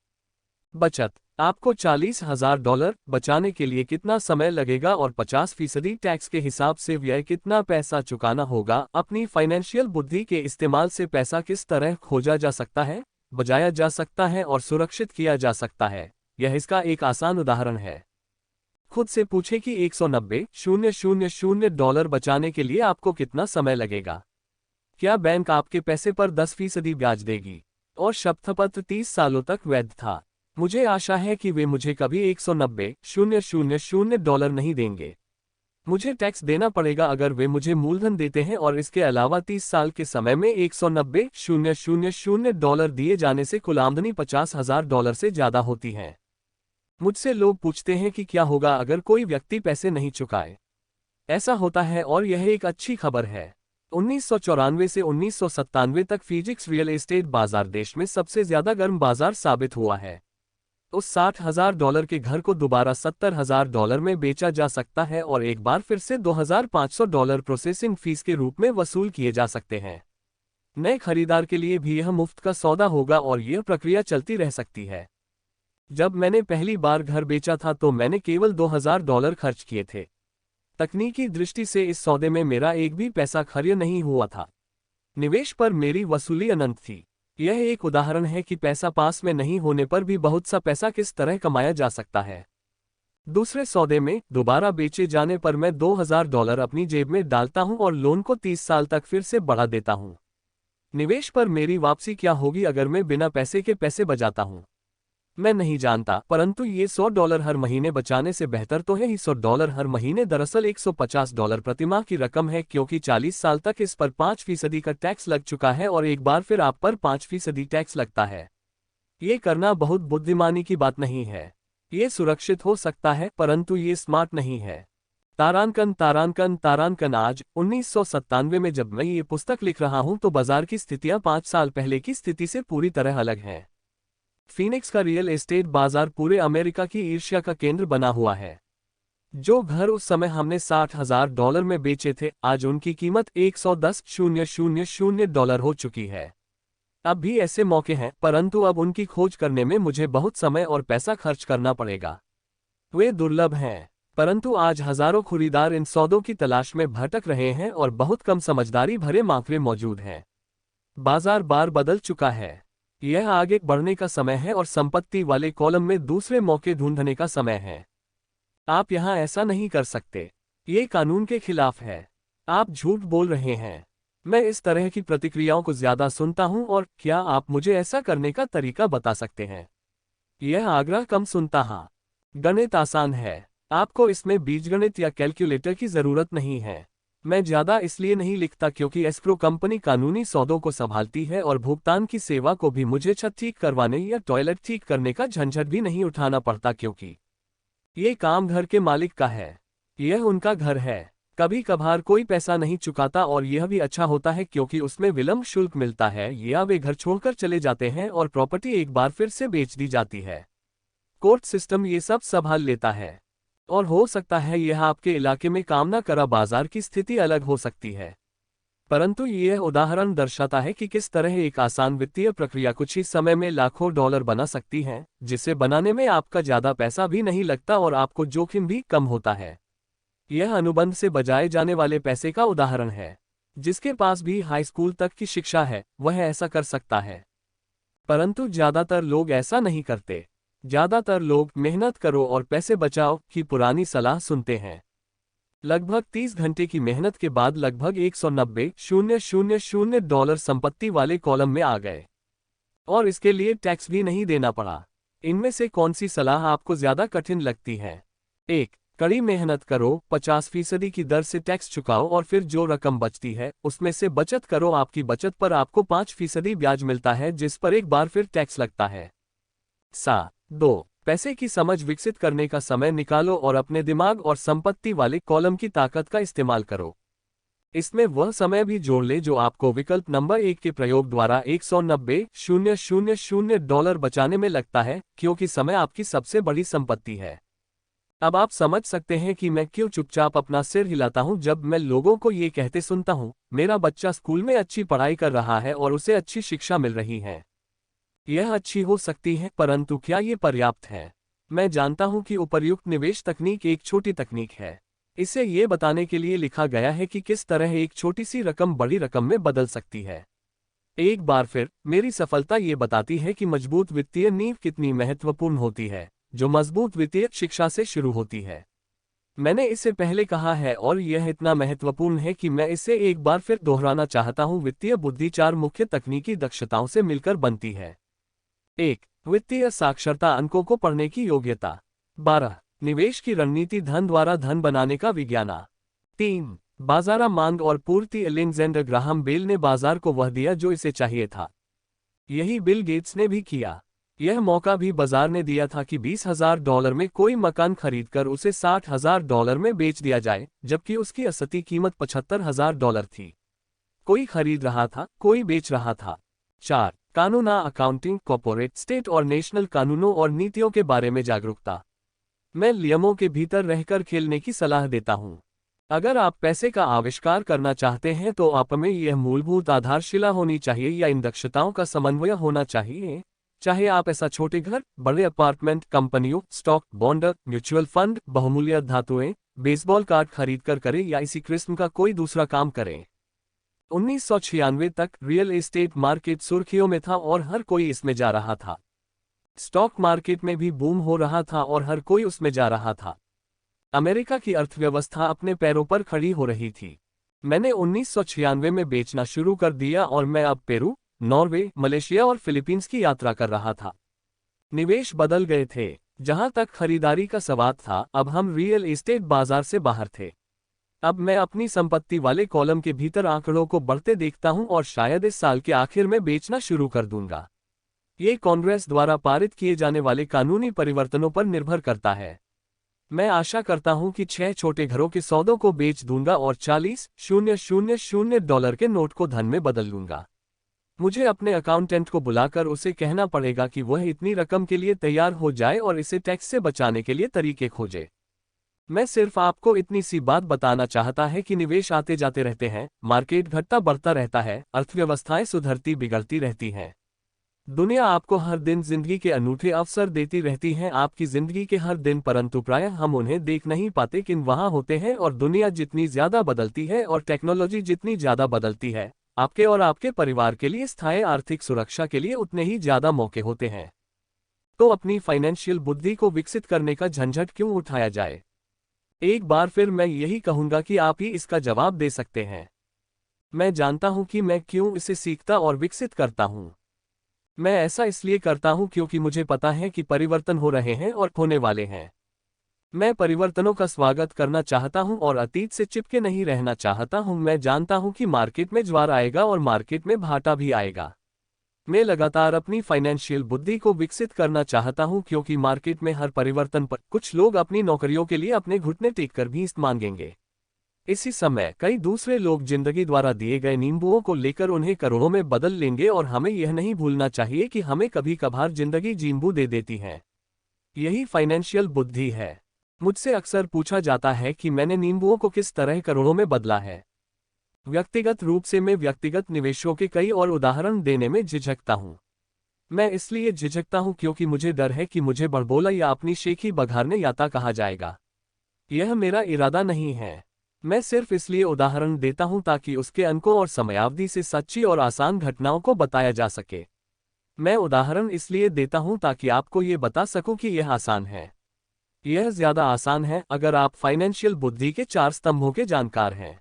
बचत। आपको $40,000 बचाने के लिए कितना समय लगेगा और 50% टैक्स के हिसाब से व्यय कितना पैसा चुकाना होगा? अपनी फाइनेंशियल बुद्धि के इस्तेमाल से पैसा किस तरह खोजा जा सकता है, बचाया जा सकता है और सुरक्षित किया जा सकता है, यह इसका एक आसान उदाहरण है। खुद से पूछें कि $190,000 बचाने के लिए आपको कितना समय लगेगा। क्या बैंक आपके पैसे पर 10% ब्याज देगी? और शपथपत्र 30 सालों तक वैध था। मुझे आशा है कि वे मुझे कभी $190,000 नहीं देंगे। मुझे टैक्स देना पड़ेगा अगर वे मुझे मूलधन देते हैं, और इसके अलावा 30 साल के समय में $190,000 दिए जाने से कुल आमदनी $50,000 से ज्यादा होती है। मुझसे लोग पूछते हैं कि क्या होगा अगर कोई व्यक्ति पैसे नहीं चुकाए। ऐसा होता है और यह एक अच्छी खबर है। 1994 से 1997 तक फिजिक्स रियल एस्टेट बाजार देश में सबसे ज्यादा गर्म बाजार साबित हुआ है। उस $60,000 के घर को दोबारा $70,000 में बेचा जा सकता है और एक बार फिर से $2,500 प्रोसेसिंग फीस के रूप में वसूल किए जा सकते हैं। नए खरीदार के लिए भी यह मुफ्त का सौदा होगा और यह प्रक्रिया चलती रह सकती है। जब मैंने पहली बार घर बेचा था तो मैंने केवल $2,000 खर्च किए थे। तकनीकी दृष्टि से इस सौदे में मेरा एक भी पैसा खर्च नहीं हुआ था। निवेश पर मेरी वसूली अनंत थी। यह एक उदाहरण है कि पैसा पास में नहीं होने पर भी बहुत सा पैसा किस तरह कमाया जा सकता है। दूसरे सौदे में दोबारा बेचे जाने पर मैं $2,000 अपनी जेब में डालता हूं और लोन को 30 साल तक फिर से बढ़ा देता हूं। निवेश पर मेरी वापसी क्या होगी अगर मैं बिना पैसे के पैसे बचाता हूं? मैं नहीं जानता, परंतु ये $100 हर महीने बचाने से बेहतर तो है ही। $100 हर महीने दरअसल $150 प्रतिमाह की रकम है, क्योंकि 40 साल तक इस पर 5% का टैक्स लग चुका है और एक बार फिर आप पर 5% टैक्स लगता है। ये करना बहुत बुद्धिमानी की बात नहीं है। ये सुरक्षित हो सकता है, परंतु ये स्मार्ट नहीं है। तारांकन आज 1997 में जब मैं ये पुस्तक लिख रहा हूं तो बाजार की स्थितियां 5 साल पहले की स्थिति से पूरी तरह अलग हैं। फीनिक्स का रियल एस्टेट बाजार पूरे अमेरिका की ईर्ष्या का केंद्र बना हुआ है। जो घर उस समय हमने $60,000 में बेचे थे, आज उनकी कीमत $110,000 हो चुकी है। अब भी ऐसे मौके हैं, परंतु अब उनकी खोज करने में मुझे बहुत समय और पैसा खर्च करना पड़ेगा। वे दुर्लभ हैं, परंतु आज हजारों खरीदार इन सौदों की तलाश में भटक रहे हैं और बहुत कम समझदारी भरे मामले मौजूद हैं। बाजार बार बदल चुका है। यह आगे बढ़ने का समय है और संपत्ति वाले कॉलम में दूसरे मौके ढूंढने का समय है। आप यहां ऐसा नहीं कर सकते। ये कानून के खिलाफ है। आप झूठ बोल रहे हैं। मैं इस तरह की प्रतिक्रियाओं को ज्यादा सुनता हूं और क्या आप मुझे ऐसा करने का तरीका बता सकते हैं? यह आग्रह कम सुनता। हाँ, गणित आसान है। आपको इसमें बीजगणित या कैलकुलेटर की जरूरत नहीं है। मैं ज्यादा इसलिए नहीं लिखता क्योंकि एस्क्रो कंपनी कानूनी सौदों को संभालती है और भुगतान की सेवा को भी मुझे छत ठीक करवाने या टॉयलेट ठीक करने का झंझट भी नहीं उठाना पड़ता, क्योंकि ये काम घर के मालिक का है। यह उनका घर है। कभी कभार कोई पैसा नहीं चुकाता और यह भी अच्छा होता है क्योंकि उसमें विलंब शुल्क मिलता है या वे घर छोड़कर चले जाते हैं और प्रॉपर्टी एक बार फिर से बेच दी जाती है। कोर्ट सिस्टम ये सब संभाल लेता है। और हो सकता है यह आपके इलाके में काम न करा बाजार की स्थिति अलग हो सकती है, परंतु यह उदाहरण दर्शाता है कि किस तरह एक आसान वित्तीय प्रक्रिया कुछ ही समय में लाखों डॉलर बना सकती है, जिसे बनाने में आपका ज्यादा पैसा भी नहीं लगता और आपको जोखिम भी कम होता है। यह अनुबंध से बजाए जाने वाले पैसे का उदाहरण है। जिसके पास भी हाई स्कूल तक की शिक्षा है वह ऐसा कर सकता है, परंतु ज्यादातर लोग ऐसा नहीं करते। ज्यादातर लोग मेहनत करो और पैसे बचाओ की पुरानी सलाह सुनते हैं। लगभग 30 घंटे की मेहनत के बाद लगभग $190,000 संपत्ति वाले कॉलम में आ गए और इसके लिए टैक्स भी नहीं देना पड़ा। इनमें से कौन सी सलाह आपको ज्यादा कठिन लगती है? 1. कड़ी मेहनत करो, 50% की दर से टैक्स चुकाओ और फिर जो रकम बचती है उसमें से बचत करो। आपकी बचत पर आपको 5% ब्याज मिलता है, जिस पर एक बार फिर टैक्स लगता है। 2. पैसे की समझ विकसित करने का समय निकालो और अपने दिमाग और संपत्ति वाले कॉलम की ताकत का इस्तेमाल करो। इसमें वह समय भी जोड़ ले जो आपको विकल्प नंबर 1 के प्रयोग द्वारा $190,000 बचाने में लगता है, क्योंकि समय आपकी सबसे बड़ी संपत्ति है। अब आप समझ सकते हैं कि मैं क्यों चुपचाप अपना सिर हिलाता हूं जब मैं लोगों को ये कहते सुनता हूं, मेरा बच्चा स्कूल में अच्छी पढ़ाई कर रहा है और उसे अच्छी शिक्षा मिल रही है। यह अच्छी हो सकती है, परंतु क्या ये पर्याप्त है? मैं जानता हूं कि उपर्युक्त निवेश तकनीक एक छोटी तकनीक है। इसे ये बताने के लिए लिखा गया है कि किस तरह एक छोटी सी रकम बड़ी रकम में बदल सकती है। एक बार फिर मेरी सफलता ये बताती है कि मजबूत वित्तीय नींव कितनी महत्वपूर्ण होती है, जो मजबूत वित्तीय शिक्षा से शुरू होती है। मैंने इसे पहले कहा है और यह इतना महत्वपूर्ण है कि मैं इसे एक बार फिर दोहराना चाहता हूं। वित्तीय बुद्धि 4 मुख्य तकनीकी दक्षताओं से मिलकर बनती है। 1. वित्तीय साक्षरता, अंकों को पढ़ने की योग्यता। 12. निवेश की रणनीति, धन द्वारा धन बनाने का विज्ञान। 3. बाजार मांग और पूर्ति। अलेक्जेंडर ग्राहम बेल ने बाजार को वह दिया जो इसे चाहिए था। यही बिल गेट्स ने भी किया। यह मौका भी बाजार ने दिया था कि $20,000 में कोई मकान खरीदकर उसे $60,000 में बेच दिया जाए, जबकि उसकी असली कीमत $75,000 थी। कोई खरीद रहा था, कोई बेच रहा था। 4. कानून, अकाउंटिंग, कॉर्पोरेट, स्टेट और नेशनल कानूनों और नीतियों के बारे में जागरूकता। मैं नियमों के भीतर रहकर खेलने की सलाह देता हूँ। अगर आप पैसे का आविष्कार करना चाहते हैं तो आप में यह मूलभूत आधारशिला होनी चाहिए या इन दक्षताओं का समन्वय होना चाहिए। चाहे आप ऐसा छोटे घर, बड़े अपार्टमेंट, कंपनियों, स्टॉक, बॉन्ड, म्यूचुअल फंड, बहुमूल्य धातुएं, बेसबॉल कार्ड खरीदकर करें या इसी किस्म का कोई दूसरा काम करें। 1996 तक रियल एस्टेट मार्केट सुर्खियों में था और हर कोई इसमें जा रहा था। स्टॉक मार्केट में भी बूम हो रहा था और हर कोई उसमें जा रहा था। अमेरिका की अर्थव्यवस्था अपने पैरों पर खड़ी हो रही थी। मैंने 1996 में बेचना शुरू कर दिया और मैं अब पेरू, नॉर्वे, मलेशिया और फिलीपींस की यात्रा कर रहा था। निवेश बदल गए थे। जहां तक खरीदारी का सवाल था, अब हम रियल एस्टेट बाजार से बाहर थे। अब मैं अपनी संपत्ति वाले कॉलम के भीतर आंकड़ों को बढ़ते देखता हूं और शायद इस साल के आखिर में बेचना शुरू कर दूंगा। ये कांग्रेस द्वारा पारित किए जाने वाले कानूनी परिवर्तनों पर निर्भर करता है। मैं आशा करता हूं कि 6 छोटे घरों के सौदों को बेच दूंगा और 40,000 डॉलर के नोट को धन में बदल लूंगा। मुझे अपने अकाउंटेंट को बुलाकर उसे कहना पड़ेगा कि वह इतनी रकम के लिए तैयार हो जाए और इसे टैक्स से बचाने के लिए तरीके खोजे। मैं सिर्फ आपको इतनी सी बात बताना चाहता है कि निवेश आते जाते रहते हैं, मार्केट घटता बढ़ता रहता है, अर्थव्यवस्थाएं सुधरती बिगड़ती रहती हैं। दुनिया आपको हर दिन जिंदगी के अनूठे अवसर देती रहती है, आपकी जिंदगी के हर दिन, परंतु प्रायः हम उन्हें देख नहीं पाते कि वहां होते हैं। और दुनिया जितनी ज्यादा बदलती है और टेक्नोलॉजी जितनी ज्यादा बदलती है, आपके और आपके परिवार के लिए स्थायी आर्थिक सुरक्षा के लिए उतने ही ज्यादा मौके होते हैं। तो अपनी फाइनेंशियल बुद्धि को विकसित करने का झंझट क्यों उठाया जाए? एक बार फिर मैं यही कहूंगा कि आप ही इसका जवाब दे सकते हैं। मैं जानता हूं कि मैं क्यों इसे सीखता और विकसित करता हूं। मैं ऐसा इसलिए करता हूं क्योंकि मुझे पता है कि परिवर्तन हो रहे हैं और होने वाले हैं। मैं परिवर्तनों का स्वागत करना चाहता हूं और अतीत से चिपके नहीं रहना चाहता हूं। मैं जानता हूं कि मार्केट में ज्वार आएगा और मार्केट में भाटा भी आएगा। मैं लगातार अपनी फाइनेंशियल बुद्धि को विकसित करना चाहता हूं क्योंकि मार्केट में हर परिवर्तन पर कुछ लोग अपनी नौकरियों के लिए अपने घुटने टेककर भी इस्त मांगेंगे। इसी समय कई दूसरे लोग जिंदगी द्वारा दिए गए नींबुओं को लेकर उन्हें करोड़ों में बदल लेंगे और हमें यह नहीं भूलना चाहिए कि हमें कभी कभार जिंदगी नींबू दे देती है। यही फाइनेंशियल बुद्धि है। मुझसे अक्सर पूछा जाता है कि मैंने नींबुओं को किस तरह करोड़ों में बदला है। व्यक्तिगत रूप से मैं व्यक्तिगत निवेशों के कई और उदाहरण देने में झिझकता हूं। मैं इसलिए झिझकता हूं क्योंकि मुझे डर है कि मुझे बड़बोला या अपनी शेखी बघारने याता कहा जाएगा। यह मेरा इरादा नहीं है। मैं सिर्फ इसलिए उदाहरण देता हूं ताकि उसके अंकों और समयावधि से सच्ची और आसान घटनाओं को बताया जा सके। मैं उदाहरण इसलिए देता हूं ताकि आपको ये बता सकूं कि यह आसान है। यह ज्यादा आसान है अगर आप फाइनेंशियल बुद्धि के 4 स्तंभों के जानकार हैं।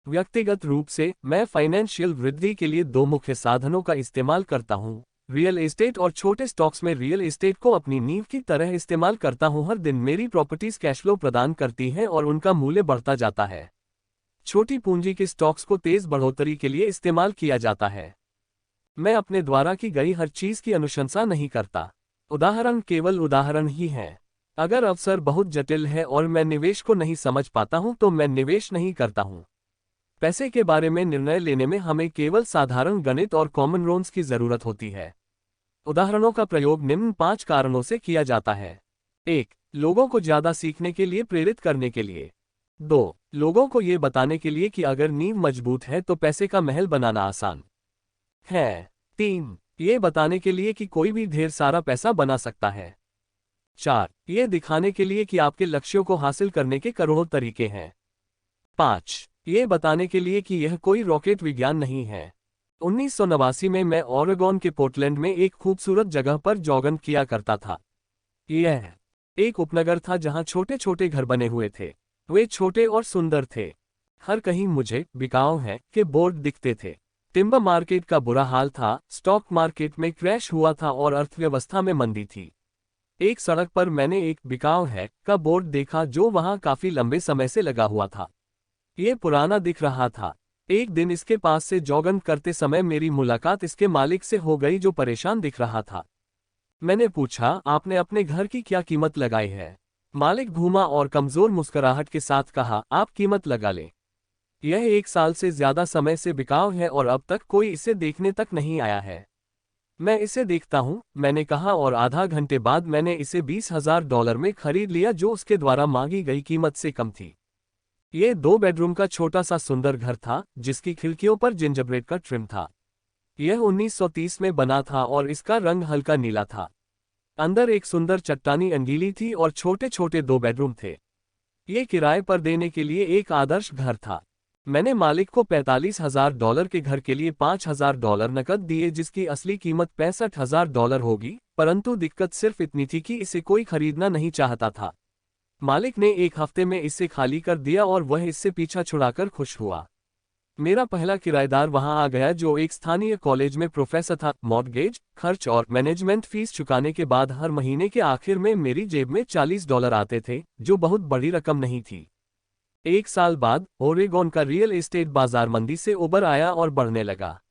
व्यक्तिगत रूप से मैं फाइनेंशियल वृद्धि के लिए 2 मुख्य साधनों का इस्तेमाल करता हूं, रियल एस्टेट और छोटे स्टॉक्स। में रियल एस्टेट को अपनी नींव की तरह इस्तेमाल करता हूं। हर दिन मेरी प्रॉपर्टीज कैश फ्लो प्रदान करती हैं और उनका मूल्य बढ़ता जाता है। छोटी पूंजी के स्टॉक्स को तेज बढ़ोतरी के लिए इस्तेमाल किया जाता है। मैं अपने द्वारा की गई हर चीज की अनुशंसा नहीं करता। उदाहरण केवल उदाहरण ही हैं। अगर अवसर बहुत जटिल है और मैं निवेश को नहीं समझ पाता हूं तो मैं निवेश नहीं करता हूं। पैसे के बारे में निर्णय लेने में हमें केवल साधारण गणित और कॉमन रूल्स की जरूरत होती है। उदाहरणों का प्रयोग निम्न 5 कारणों से किया जाता है। 1. लोगों को ज्यादा सीखने के लिए प्रेरित करने के लिए। 2. लोगों को ये बताने के लिए कि अगर नींव मजबूत है तो पैसे का महल बनाना आसान है। 3. ये बताने के लिए कि कोई भी ढेर सारा पैसा बना सकता है। 4. ये दिखाने के लिए कि आपके लक्ष्यों को हासिल करने के करोड़ों तरीके हैं। 5. ये बताने के लिए कि यह कोई रॉकेट विज्ञान नहीं है। 1989 में मैं ओरेगोन के पोर्टलैंड में एक खूबसूरत जगह पर जॉगिंग किया करता था। यह एक उपनगर था जहां छोटे छोटे घर बने हुए थे। वे छोटे और सुंदर थे। हर कहीं मुझे बिकाऊ है के बोर्ड दिखते थे। टिम्बर मार्केट का बुरा हाल था, स्टॉक मार्केट में क्रैश हुआ था और अर्थव्यवस्था में मंदी थी। एक सड़क पर मैंने एक बिकाऊ है का बोर्ड देखा जो वहां काफी लंबे समय से लगा हुआ था। ये पुराना दिख रहा था। एक दिन इसके पास से जॉगिंग करते समय मेरी मुलाकात इसके मालिक से हो गई जो परेशान दिख रहा था। मैंने पूछा, आपने अपने घर की क्या कीमत लगाई है? मालिक घूमा और कमजोर मुस्कुराहट के साथ कहा, आप कीमत लगा लें। यह 1 साल से ज्यादा समय से बिकाऊ है और अब तक कोई इसे देखने तक नहीं आया है। मैं इसे देखता हूँ, मैंने कहा, और आधा घंटे बाद मैंने इसे $20,000 में खरीद लिया, जो उसके द्वारा मांगी गई कीमत से कम थी। ये 2 बेडरूम का छोटा सा सुंदर घर था, जिसकी खिड़कियों पर जिंजरब्रेड का ट्रिम था। यह 1930 में बना था और इसका रंग हल्का नीला था। अंदर एक सुंदर चट्टानी अंगीली थी और छोटे छोटे 2 बेडरूम थे। ये किराए पर देने के लिए एक आदर्श घर था। मैंने मालिक को $45,000 के घर के लिए $5,000 नकद दिए, जिसकी असली कीमत $65,000 होगी, परंतु दिक्कत सिर्फ इतनी थी कि इसे कोई खरीदना नहीं चाहता था। मालिक ने 1 हफ्ते में इसे खाली कर दिया और वह इससे पीछा छुड़ाकर खुश हुआ। मेरा पहला किराएदार वहां आ गया, जो एक स्थानीय कॉलेज में प्रोफेसर था। मॉर्गेज, खर्च और मैनेजमेंट फीस चुकाने के बाद हर महीने के आखिर में मेरी जेब में $40 आते थे, जो बहुत बड़ी रकम नहीं थी। 1 साल बाद ओरेगोन का रियल एस्टेट बाजार मंदी से उबर आया और बढ़ने लगा।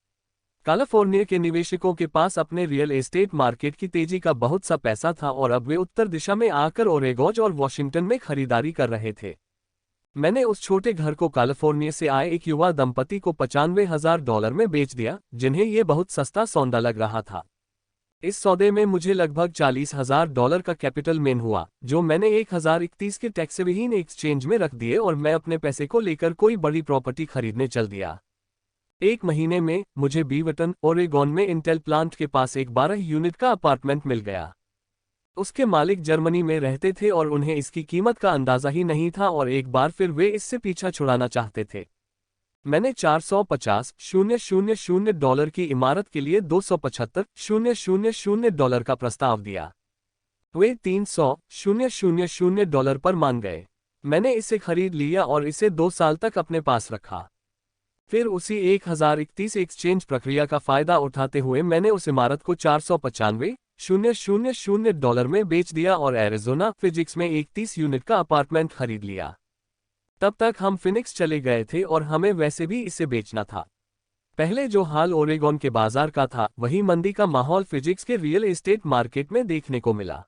कैलिफोर्निया के निवेशकों के पास अपने रियल एस्टेट मार्केट की तेजी का बहुत सा पैसा था और अब वे उत्तर दिशा में आकर ओरेगोन और वॉशिंगटन में खरीदारी कर रहे थे। मैंने उस छोटे घर को कैलिफोर्निया से आए एक युवा दंपति को $95,000 में बेच दिया, जिन्हें यह बहुत सस्ता सौदा लग रहा था। इस सौदे में मुझे लगभग $40,000 का कैपिटल मेन हुआ, जो मैंने 1031 के टैक्सविहीन एक्सचेंज में रख दिए और मैं अपने पैसे को लेकर कोई बड़ी प्रॉपर्टी खरीदने चल दिया। 1 महीने में मुझे बीवटन, ओरेगोन में इंटेल प्लांट के पास एक 12 यूनिट का अपार्टमेंट मिल गया। उसके मालिक जर्मनी में रहते थे और उन्हें इसकी कीमत का अंदाजा ही नहीं था और एक बार फिर वे इससे पीछा छुड़ाना चाहते थे। मैंने $450,000 की इमारत के लिए $275,000 का प्रस्ताव दिया। वे $300,000 पर मान गए। मैंने इसे खरीद लिया और इसे 2 साल तक अपने पास रखा। फिर उसी 1031 एक्सचेंज प्रक्रिया का फायदा उठाते हुए मैंने उस इमारत को $495,000 में बेच दिया और एरिज़ोना, फिजिक्स में एक 30 यूनिट का अपार्टमेंट खरीद लिया। तब तक हम फिनिक्स चले गए थे और हमें वैसे भी इसे बेचना था। पहले जो हाल ओरेगोन के बाजार का था, वही मंदी का माहौल फिजिक्स के रियल एस्टेट मार्केट में देखने को मिला।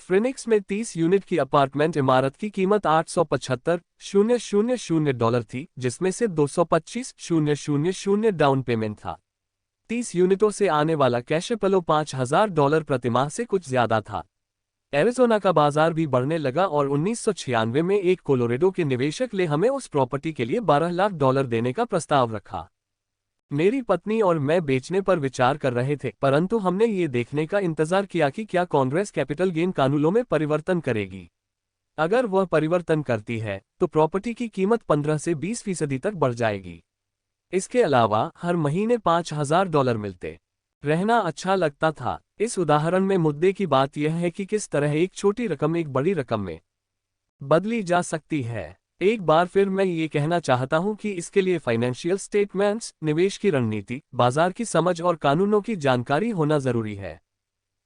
फिनिक्स में 30 यूनिट की अपार्टमेंट इमारत की कीमत $875,000 थी, जिसमें से $225,000 डाउन पेमेंट था। 30 यूनिटों से आने वाला कैश फ्लो $5,000 प्रति माह से कुछ ज्यादा था। एरिज़ोना का बाजार भी बढ़ने लगा और 1996 में एक कोलोरेडो के निवेशक ने हमें उस प्रॉपर्टी के लिए $12 लाख देने का प्रस्ताव रखा। मेरी पत्नी और मैं बेचने पर विचार कर रहे थे, परंतु हमने ये देखने का इंतजार किया कि क्या कांग्रेस कैपिटल गेन कानूनों में परिवर्तन करेगी। अगर वह परिवर्तन करती है, तो प्रॉपर्टी की कीमत 15 से 20% तक बढ़ जाएगी। इसके अलावा हर महीने $5,000 मिलते। रहना अच्छा लगता था। इस उदाहरण में मुद्दे की बात यह है कि किस तरह एक छोटी रकम एक बड़ी रकम में बदली जा सकती है। एक बार फिर मैं ये कहना चाहता हूं कि इसके लिए फाइनेंशियल स्टेटमेंट्स, निवेश की रणनीति, बाजार की समझ और कानूनों की जानकारी होना जरूरी है।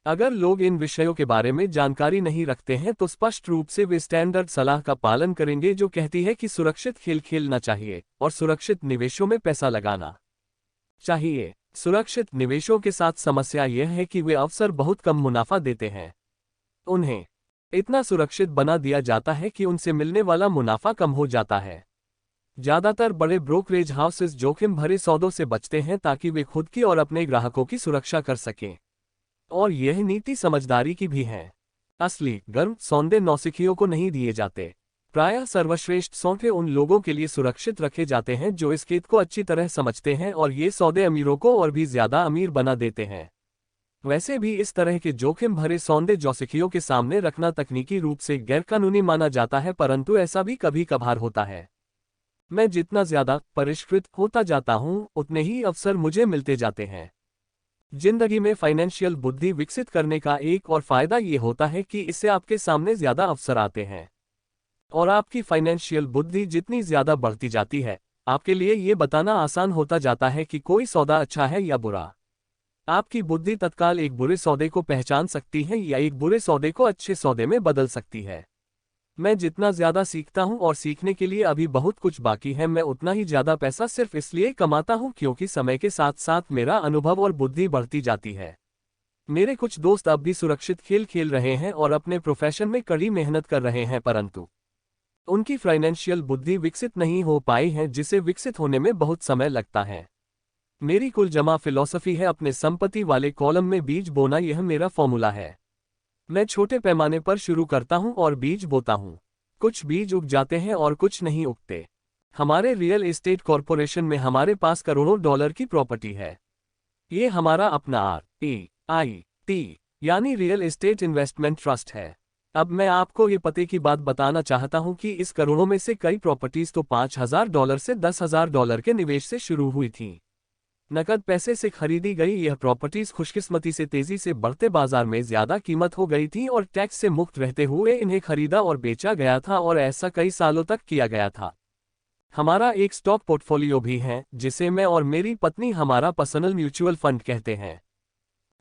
अगर लोग इन विषयों के बारे में जानकारी नहीं रखते हैं तो स्पष्ट रूप से वे स्टैंडर्ड सलाह का पालन करेंगे, जो कहती है कि सुरक्षित खेल खेलना चाहिए और सुरक्षित निवेशों में पैसा लगाना चाहिए। सुरक्षित निवेशों के साथ समस्या यह है कि वे अवसर बहुत कम मुनाफा देते हैं। उन्हें इतना सुरक्षित बना दिया जाता है कि उनसे मिलने वाला मुनाफा कम हो जाता है। ज्यादातर बड़े ब्रोकरेज हाउसेस जोखिम भरे सौदों से बचते हैं ताकि वे खुद की और अपने ग्राहकों की सुरक्षा कर सकें, और यह नीति समझदारी की भी है। असली गर्म सौदे नौसिखियों को नहीं दिए जाते। प्रायः सर्वश्रेष्ठ सौदे उन लोगों के लिए सुरक्षित रखे जाते हैं जो इस खेत को अच्छी तरह समझते हैं, और ये सौदे अमीरों को और भी ज्यादा अमीर बना देते हैं। वैसे भी इस तरह के जोखिम भरे सौदे जोखियों के सामने रखना तकनीकी रूप से गैरकानूनी माना जाता है, परंतु ऐसा भी कभी कभार होता है। मैं जितना ज्यादा परिष्कृत होता जाता हूं, उतने ही अवसर मुझे मिलते जाते हैं। जिंदगी में फाइनेंशियल बुद्धि विकसित करने का एक और फायदा ये होता है कि इससे आपके सामने ज्यादा अवसर आते हैं, और आपकी फाइनेंशियल बुद्धि जितनी ज्यादा बढ़ती जाती है, आपके लिए ये बताना आसान होता जाता है कि कोई सौदा अच्छा है या बुरा। आपकी बुद्धि तत्काल एक बुरे सौदे को पहचान सकती है या एक बुरे सौदे को अच्छे सौदे में बदल सकती है। मैं जितना ज्यादा सीखता हूं, और सीखने के लिए अभी बहुत कुछ बाकी है, मैं उतना ही ज्यादा पैसा सिर्फ इसलिए कमाता हूं क्योंकि समय के साथ साथ मेरा अनुभव और बुद्धि बढ़ती जाती है। मेरे कुछ दोस्त अब भी सुरक्षित खेल खेल रहे हैं और अपने प्रोफेशन में कड़ी मेहनत कर रहे हैं, परंतु उनकी फाइनेंशियल बुद्धि विकसित नहीं हो पाई है, जिसे विकसित होने में बहुत समय लगता है। मेरी कुल जमा फिलॉसफी है अपने संपत्ति वाले कॉलम में बीज बोना, यह मेरा फॉर्मूला है। मैं छोटे पैमाने पर शुरू करता हूं और बीज बोता हूं। कुछ बीज उग जाते हैं और कुछ नहीं उगते। हमारे रियल एस्टेट कॉरपोरेशन में हमारे पास करोड़ों डॉलर की प्रॉपर्टी है। ये हमारा अपना REIT यानी रियल एस्टेट इन्वेस्टमेंट ट्रस्ट है। अब मैं आपको ये पते की बात बताना चाहता हूं कि इस करोड़ों में से कई प्रॉपर्टीज तो $5,000 से $10,000 के निवेश से शुरू हुई थीं। नकद पैसे से खरीदी गई यह प्रॉपर्टीज खुशकिस्मती से तेजी से बढ़ते बाजार में ज्यादा कीमत हो गई थी और टैक्स से मुक्त रहते हुए इन्हें खरीदा और बेचा गया था, और ऐसा कई सालों तक किया गया था। हमारा एक स्टॉक पोर्टफोलियो भी है जिसे मैं और मेरी पत्नी हमारा पर्सनल म्यूचुअल फंड कहते हैं।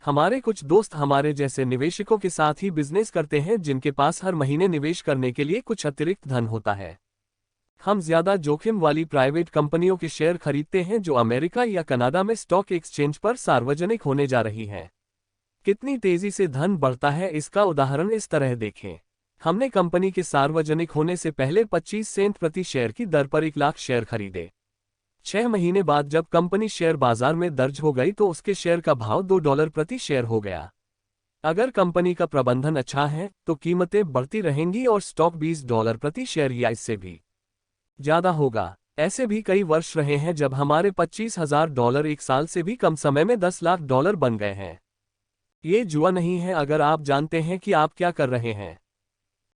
हमारे कुछ दोस्त हमारे जैसे निवेशकों के साथ ही बिजनेस करते हैं जिनके पास हर महीने निवेश करने के लिए कुछ अतिरिक्त धन होता है। हम ज्यादा जोखिम वाली प्राइवेट कंपनियों के शेयर खरीदते हैं जो अमेरिका या कनाडा में स्टॉक एक्सचेंज पर सार्वजनिक होने जा रही हैं। कितनी तेजी से धन बढ़ता है इसका उदाहरण इस तरह देखें। हमने कंपनी के सार्वजनिक होने से पहले 25 सेंट प्रति शेयर की दर पर 1 लाख शेयर खरीदे। 6 महीने बाद जब कंपनी शेयर बाजार में दर्ज हो गई तो उसके शेयर का भाव $2 प्रति शेयर हो गया। अगर कंपनी का प्रबंधन अच्छा है तो कीमतें बढ़ती रहेंगी और स्टॉक $20 प्रति शेयर या इससे भी ज्यादा होगा। ऐसे भी कई वर्ष रहे हैं जब हमारे $25,000 एक साल से भी कम समय में $10 लाख बन गए हैं। ये जुआ नहीं है अगर आप जानते हैं कि आप क्या कर रहे हैं।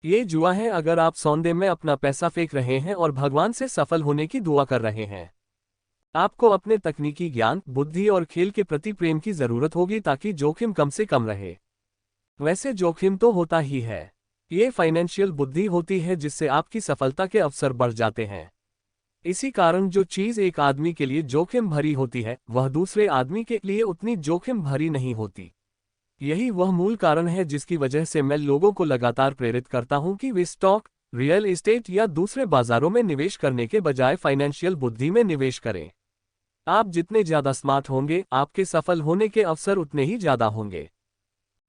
ये जुआ है अगर आप सौदे में अपना पैसा फेंक रहे हैं और भगवान से सफल होने की दुआ कर रहे हैं। आपको अपने तकनीकी ज्ञान, बुद्धि और खेल के प्रति प्रेम की जरूरत होगी ताकि जोखिम कम से कम रहे। वैसे जोखिम तो होता ही है। ये फाइनेंशियल बुद्धि होती है जिससे आपकी सफलता के अवसर बढ़ जाते हैं। इसी कारण जो चीज एक आदमी के लिए जोखिम भरी होती है वह दूसरे आदमी के लिए उतनी जोखिम भरी नहीं होती। यही वह मूल कारण है जिसकी वजह से मैं लोगों को लगातार प्रेरित करता हूं कि वे स्टॉक, रियल एस्टेट या दूसरे बाजारों में निवेश करने के बजाय फाइनेंशियल बुद्धि में निवेश करें। आप जितने ज्यादा स्मार्ट होंगे आपके सफल होने के अवसर उतने ही ज्यादा होंगे।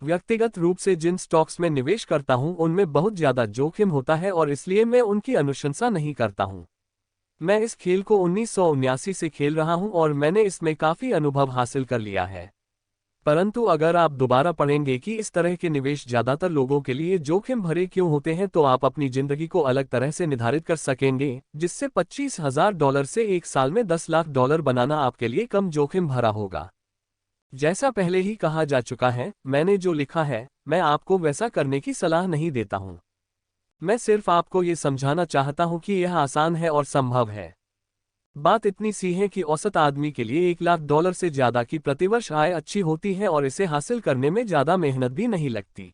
व्यक्तिगत रूप से जिन स्टॉक्स में निवेश करता हूं उनमें बहुत ज्यादा जोखिम होता है और इसलिए मैं उनकी अनुशंसा नहीं करता हूं। मैं इस खेल को 1979 से खेल रहा हूं और मैंने इसमें काफी अनुभव हासिल कर लिया है। परंतु अगर आप दोबारा पढ़ेंगे कि इस तरह के निवेश ज्यादातर लोगों के लिए जोखिम भरे क्यों होते हैं तो आप अपनी जिंदगी को अलग तरह से निर्धारित कर सकेंगे, जिससे $25,000 से एक साल में $10 लाख बनाना आपके लिए कम जोखिम भरा होगा। जैसा पहले ही कहा जा चुका है, मैंने जो लिखा है मैं आपको वैसा करने की सलाह नहीं देता हूं। मैं सिर्फ आपको ये समझाना चाहता हूं कि यह आसान है और संभव है। बात इतनी सी है कि औसत आदमी के लिए $1 लाख से ज्यादा की प्रतिवर्ष आय अच्छी होती है और इसे हासिल करने में ज्यादा मेहनत भी नहीं लगती।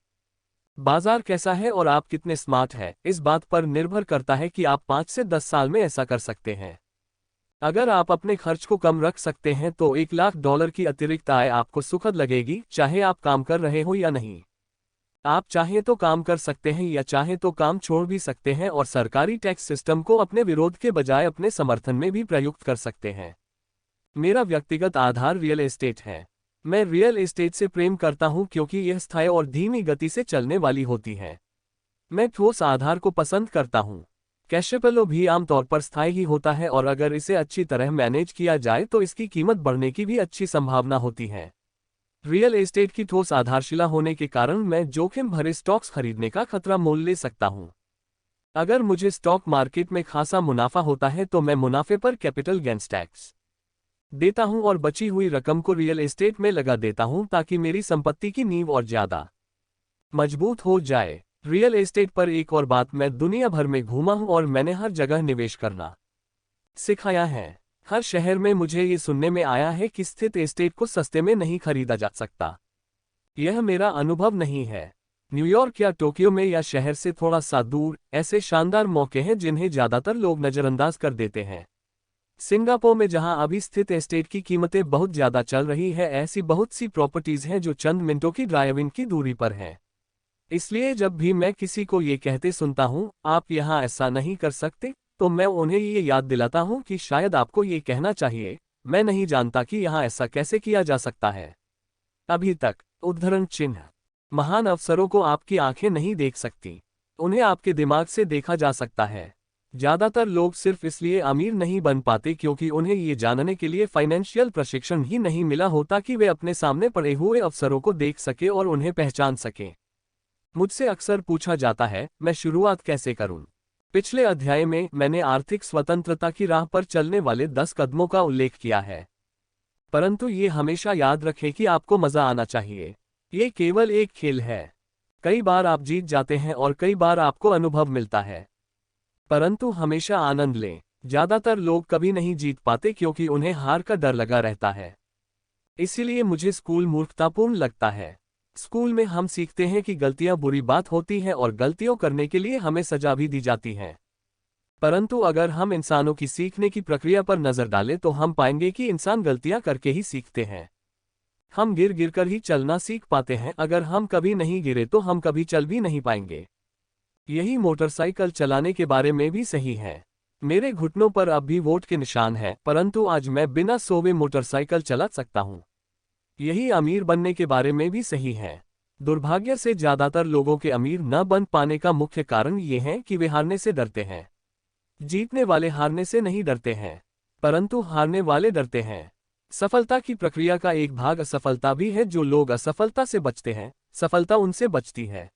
बाजार कैसा है और आप कितने स्मार्ट हैं, इस बात पर निर्भर करता है कि आप 5 से 10 साल में ऐसा कर सकते हैं। अगर आप अपने खर्च को कम रख सकते हैं तो $1 लाख की अतिरिक्त आय आपको सुखद लगेगी, चाहे आप काम कर रहे हो या नहीं। आप चाहे तो काम कर सकते हैं या चाहे तो काम छोड़ भी सकते हैं और सरकारी टैक्स सिस्टम को अपने विरोध के बजाय अपने समर्थन में भी प्रयुक्त कर सकते हैं। मेरा व्यक्तिगत आधार रियल एस्टेट है। मैं रियल एस्टेट से प्रेम करता हूं क्योंकि यह स्थायी और धीमी गति से चलने वाली होती है। मैं ठोस आधार को पसंद करता हूं। कैश फ्लो भी आमतौर पर स्थायी ही होता है और अगर इसे अच्छी तरह मैनेज किया जाए तो इसकी कीमत बढ़ने की भी अच्छी संभावना होती है। रियल एस्टेट की ठोस आधारशिला होने के कारण मैं जोखिम भरे स्टॉक्स खरीदने का खतरा मोल ले सकता हूं। अगर मुझे स्टॉक मार्केट में खासा मुनाफा होता है तो मैं मुनाफे पर कैपिटल गेन्स टैक्स देता हूं और बची हुई रकम को रियल एस्टेट में लगा देता हूं ताकि मेरी संपत्ति की नींव और ज्यादा मजबूत हो जाए। रियल एस्टेट पर एक और बात, मैं दुनिया भर में घूमा हूं और मैंने हर जगह निवेश करना सिखाया है। हर शहर में मुझे ये सुनने में आया है कि स्थित एस्टेट को सस्ते में नहीं खरीदा जा सकता। यह मेरा अनुभव नहीं है। न्यूयॉर्क या टोक्यो में या शहर से थोड़ा सा दूर ऐसे शानदार मौके हैं जिन्हें ज्यादातर लोग नजरअंदाज कर देते हैं। सिंगापुर में जहां अभी स्थित एस्टेट की कीमतें बहुत ज्यादा चल रही है, ऐसी बहुत सी प्रॉपर्टीज हैं जो चंद मिनटों की ड्राइविंग की दूरी पर हैं। इसलिए जब भी मैं किसी को ये कहते सुनता हूं, आप यहां ऐसा नहीं कर सकते, तो मैं उन्हें ये याद दिलाता हूं कि शायद आपको ये कहना चाहिए, मैं नहीं जानता कि यहां ऐसा कैसे किया जा सकता है। अभी तक उद्धरण चिन्ह महान अवसरों को आपकी आंखें नहीं देख सकती, उन्हें आपके दिमाग से देखा जा सकता है। ज्यादातर लोग सिर्फ इसलिए अमीर नहीं बन पाते क्योंकि उन्हें ये जानने के लिए फाइनेंशियल प्रशिक्षण ही नहीं मिला होता कि वे अपने सामने पड़े हुए अवसरों को देख सके और उन्हें पहचान सकें। मुझसे अक्सर पूछा जाता है, मैं शुरुआत कैसे करूं? पिछले अध्याय में मैंने आर्थिक स्वतंत्रता की राह पर चलने वाले 10 कदमों का उल्लेख किया है। परंतु ये हमेशा याद रखें कि आपको मजा आना चाहिए। ये केवल एक खेल है। कई बार आप जीत जाते हैं और कई बार आपको अनुभव मिलता है, परंतु हमेशा आनंद लें। ज्यादातर लोग कभी नहीं जीत पाते क्योंकि उन्हें हार का डर लगा रहता है। इसीलिए मुझे स्कूल मूर्खतापूर्ण लगता है। स्कूल में हम सीखते हैं कि गलतियां बुरी बात होती हैं और गलतियों करने के लिए हमें सजा भी दी जाती है। परंतु अगर हम इंसानों की सीखने की प्रक्रिया पर नजर डालें तो हम पाएंगे कि इंसान गलतियां करके ही सीखते हैं। हम गिर गिर कर ही चलना सीख पाते हैं। अगर हम कभी नहीं गिरे तो हम कभी चल भी नहीं पाएंगे। यही मोटरसाइकिल चलाने के बारे में भी सही है। मेरे घुटनों पर अब भी वोट के निशान हैं, परंतु आज मैं बिना सोए मोटरसाइकिल चला सकता हूं। यही अमीर बनने के बारे में भी सही है। दुर्भाग्य से ज्यादातर लोगों के अमीर न बन पाने का मुख्य कारण ये है कि वे हारने से डरते हैं। जीतने वाले हारने से नहीं डरते हैं, परंतु हारने वाले डरते हैं। सफलता की प्रक्रिया का एक भाग असफलता भी है। जो लोग असफलता से बचते हैं, सफलता उनसे बचती है।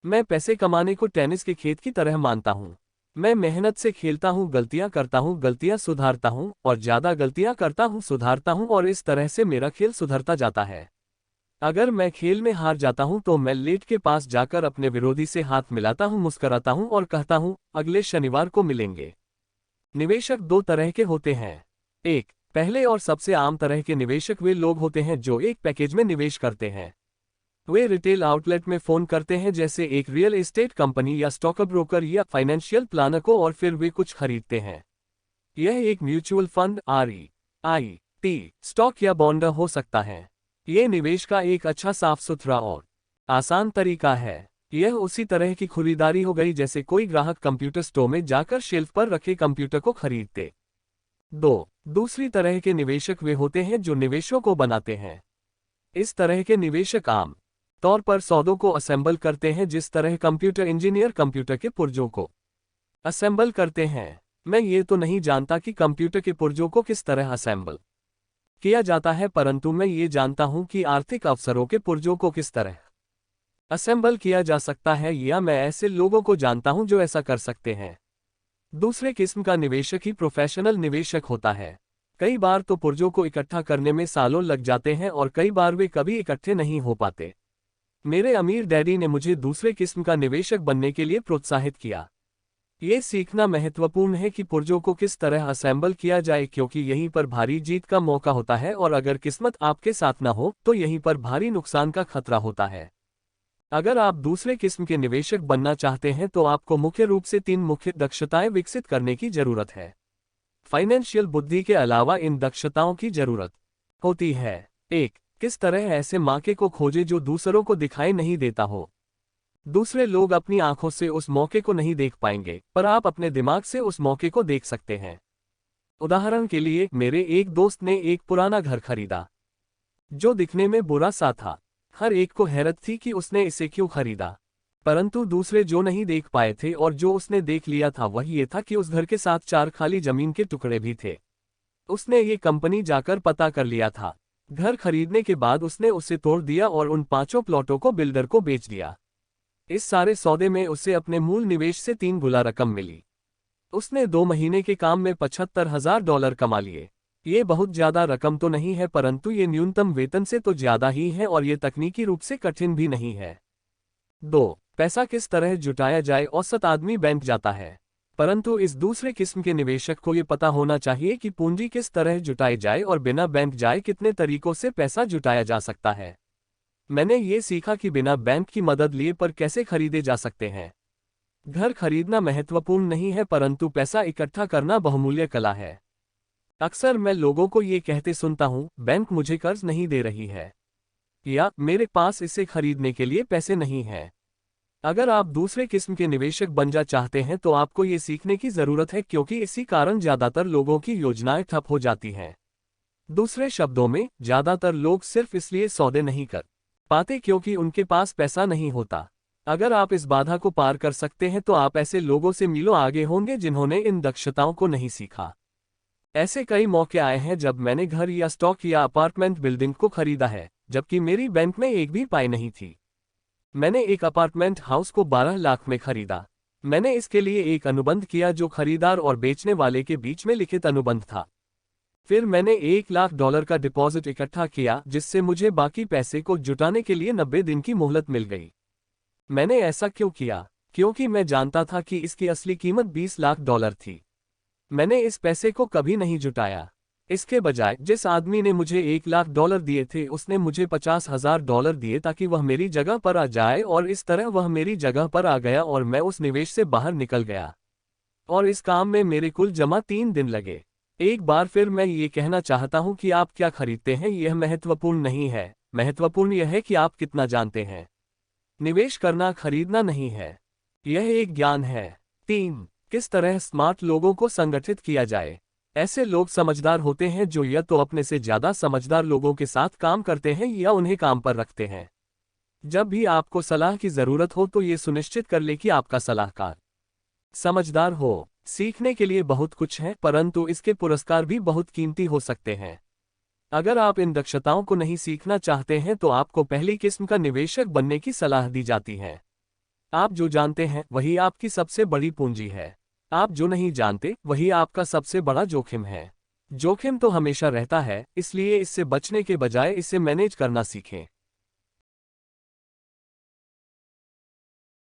मैं पैसे कमाने को टेनिस के खेत की तरह मानता हूं। मैं मेहनत से खेलता हूं, गलतियां करता हूं, गलतियां सुधारता हूं और ज्यादा गलतियां करता हूं, सुधारता हूं और इस तरह से मेरा खेल सुधरता जाता है। अगर मैं खेल में हार जाता हूं तो मैं लेट के पास जाकर अपने विरोधी से हाथ मिलाता हूं, मुस्कुराता हूं और कहता हूं, अगले शनिवार को मिलेंगे। निवेशक दो तरह के होते हैं। एक, पहले और सबसे आम तरह के निवेशक वे लोग होते हैं जो एक पैकेज में निवेश करते हैं। वे रिटेल आउटलेट में फोन करते हैं, जैसे एक रियल एस्टेट कंपनी या स्टॉक ब्रोकर या फाइनेंशियल प्लानर को, और फिर वे कुछ खरीदते हैं। यह एक म्यूचुअल फंड, REIT, स्टॉक या बॉन्ड हो सकता है। यह निवेश का एक अच्छा, साफ सुथरा और आसान तरीका है। यह उसी तरह की खरीदारी हो गई जैसे कोई ग्राहक कंप्यूटर स्टोर में जाकर शेल्फ पर रखे कंप्यूटर को खरीदते। दो, दूसरी तरह के निवेशक वे होते हैं जो निवेशों को बनाते हैं। इस तरह के निवेशक आम तौर पर सौदों को असेंबल करते हैं, जिस तरह कंप्यूटर इंजीनियर कंप्यूटर के पुर्जों को असेंबल करते हैं। मैं ये तो नहीं जानता कि कंप्यूटर के पुर्जों को किस तरह असेंबल किया जाता है, परंतु मैं ये जानता हूं कि आर्थिक अवसरों के पुर्जों को किस तरह असेंबल किया जा सकता है, या मैं ऐसे लोगों को जानता हूं जो ऐसा कर सकते हैं। दूसरे किस्म का निवेशक ही प्रोफेशनल निवेशक होता है। कई बार तो पुर्जों को इकट्ठा करने में सालों लग जाते हैं और कई बार वे कभी इकट्ठे नहीं हो पाते। मेरे अमीर डैडी ने मुझे दूसरे किस्म का निवेशक बनने के लिए प्रोत्साहित किया। ये सीखना महत्वपूर्ण है कि पुर्जों को किस तरह असेंबल किया जाए, क्योंकि यहीं पर भारी जीत का मौका होता है और अगर किस्मत आपके साथ न हो तो यहीं पर भारी नुकसान का खतरा होता है। अगर आप दूसरे किस्म के निवेशक बनना चाहते हैं तो आपको मुख्य रूप से 3 मुख्य दक्षताएं विकसित करने की जरूरत है। फाइनेंशियल बुद्धि के अलावा इन दक्षताओं की जरूरत होती है। 1, किस तरह ऐसे मौके को खोजें जो दूसरों को दिखाई नहीं देता हो। दूसरे लोग अपनी आंखों से उस मौके को नहीं देख पाएंगे, पर आप अपने दिमाग से उस मौके को देख सकते हैं। उदाहरण के लिए, मेरे एक दोस्त ने एक पुराना घर खरीदा जो दिखने में बुरा सा था। हर एक को हैरत थी कि उसने इसे क्यों खरीदा, परंतु दूसरे जो नहीं देख पाए थे और जो उसने देख लिया था वह ये था कि उस घर के साथ 4 खाली जमीन के टुकड़े भी थे। उसने ये कंपनी जाकर पता कर लिया था। घर खरीदने के बाद उसने उसे तोड़ दिया और उन 5 प्लॉटों को बिल्डर को बेच दिया। इस सारे सौदे में उसे अपने मूल निवेश से 3 गुना रकम मिली। उसने 2 महीने के काम में $75,000 कमा लिए। ये बहुत ज्यादा रकम तो नहीं है, परंतु ये न्यूनतम वेतन से तो ज्यादा ही है और ये तकनीकी रूप से कठिन भी नहीं है। 2, पैसा किस तरह जुटाया जाए। औसत आदमी बैंक जाता है, परंतु इस दूसरे किस्म के निवेशक को ये पता होना चाहिए कि पूंजी किस तरह जुटाई जाए और बिना बैंक जाए कितने तरीकों से पैसा जुटाया जा सकता है। मैंने ये सीखा कि बिना बैंक की मदद लिए पर कैसे खरीदे जा सकते हैं। घर खरीदना महत्वपूर्ण नहीं है, परंतु पैसा इकट्ठा करना बहुमूल्य कला है। अक्सर मैं लोगों को ये कहते सुनता हूँ, बैंक मुझे कर्ज नहीं दे रही है, या मेरे पास इसे खरीदने के लिए पैसे नहीं हैं। अगर आप दूसरे किस्म के निवेशक बनना चाहते हैं तो आपको ये सीखने की जरूरत है, क्योंकि इसी कारण ज्यादातर लोगों की योजनाएं ठप हो जाती हैं। दूसरे शब्दों में, ज्यादातर लोग सिर्फ इसलिए सौदे नहीं कर पाते क्योंकि उनके पास पैसा नहीं होता। अगर आप इस बाधा को पार कर सकते हैं तो आप ऐसे लोगों से मीलों आगे होंगे जिन्होंने इन दक्षताओं को नहीं सीखा। ऐसे कई मौके आए हैं जब मैंने घर या स्टॉक या अपार्टमेंट बिल्डिंग को खरीदा है, जबकि मेरी बैंक में एक भी पाई नहीं थी। मैंने एक अपार्टमेंट हाउस को 12 लाख में खरीदा। मैंने इसके लिए एक अनुबंध किया जो खरीदार और बेचने वाले के बीच में लिखित अनुबंध था। फिर मैंने $1 लाख का डिपॉजिट इकट्ठा किया जिससे मुझे बाकी पैसे को जुटाने के लिए 90 दिन की मोहलत मिल गई। मैंने ऐसा क्यों किया? क्योंकि मैं जानता था कि इसकी असली कीमत $20 लाख थी। मैंने इस पैसे को कभी नहीं जुटाया। इसके बजाय जिस आदमी ने मुझे $1 लाख दिए थे उसने मुझे $50,000 दिए ताकि वह मेरी जगह पर आ जाए, और इस तरह वह मेरी जगह पर आ गया और मैं उस निवेश से बाहर निकल गया। और इस काम में मेरे कुल जमा 3 दिन लगे। एक बार फिर मैं ये कहना चाहता हूं कि आप क्या खरीदते हैं यह महत्वपूर्ण नहीं है, महत्वपूर्ण यह है कि आप कितना जानते हैं। निवेश करना खरीदना नहीं है, यह एक ज्ञान है। 3. किस तरह स्मार्ट लोगों को संगठित किया जाए। ऐसे लोग समझदार होते हैं जो या तो अपने से ज्यादा समझदार लोगों के साथ काम करते हैं या उन्हें काम पर रखते हैं। जब भी आपको सलाह की जरूरत हो तो ये सुनिश्चित कर ले कि आपका सलाहकार समझदार हो। सीखने के लिए बहुत कुछ है, परंतु इसके पुरस्कार भी बहुत कीमती हो सकते हैं। अगर आप इन दक्षताओं को नहीं सीखना चाहते हैं तो आपको पहली किस्म का निवेशक बनने की सलाह दी जाती है। आप जो जानते हैं वही आपकी सबसे बड़ी पूंजी है। आप जो नहीं जानते वही आपका सबसे बड़ा जोखिम है। जोखिम तो हमेशा रहता है, इसलिए इससे बचने के बजाय इसे मैनेज करना सीखें।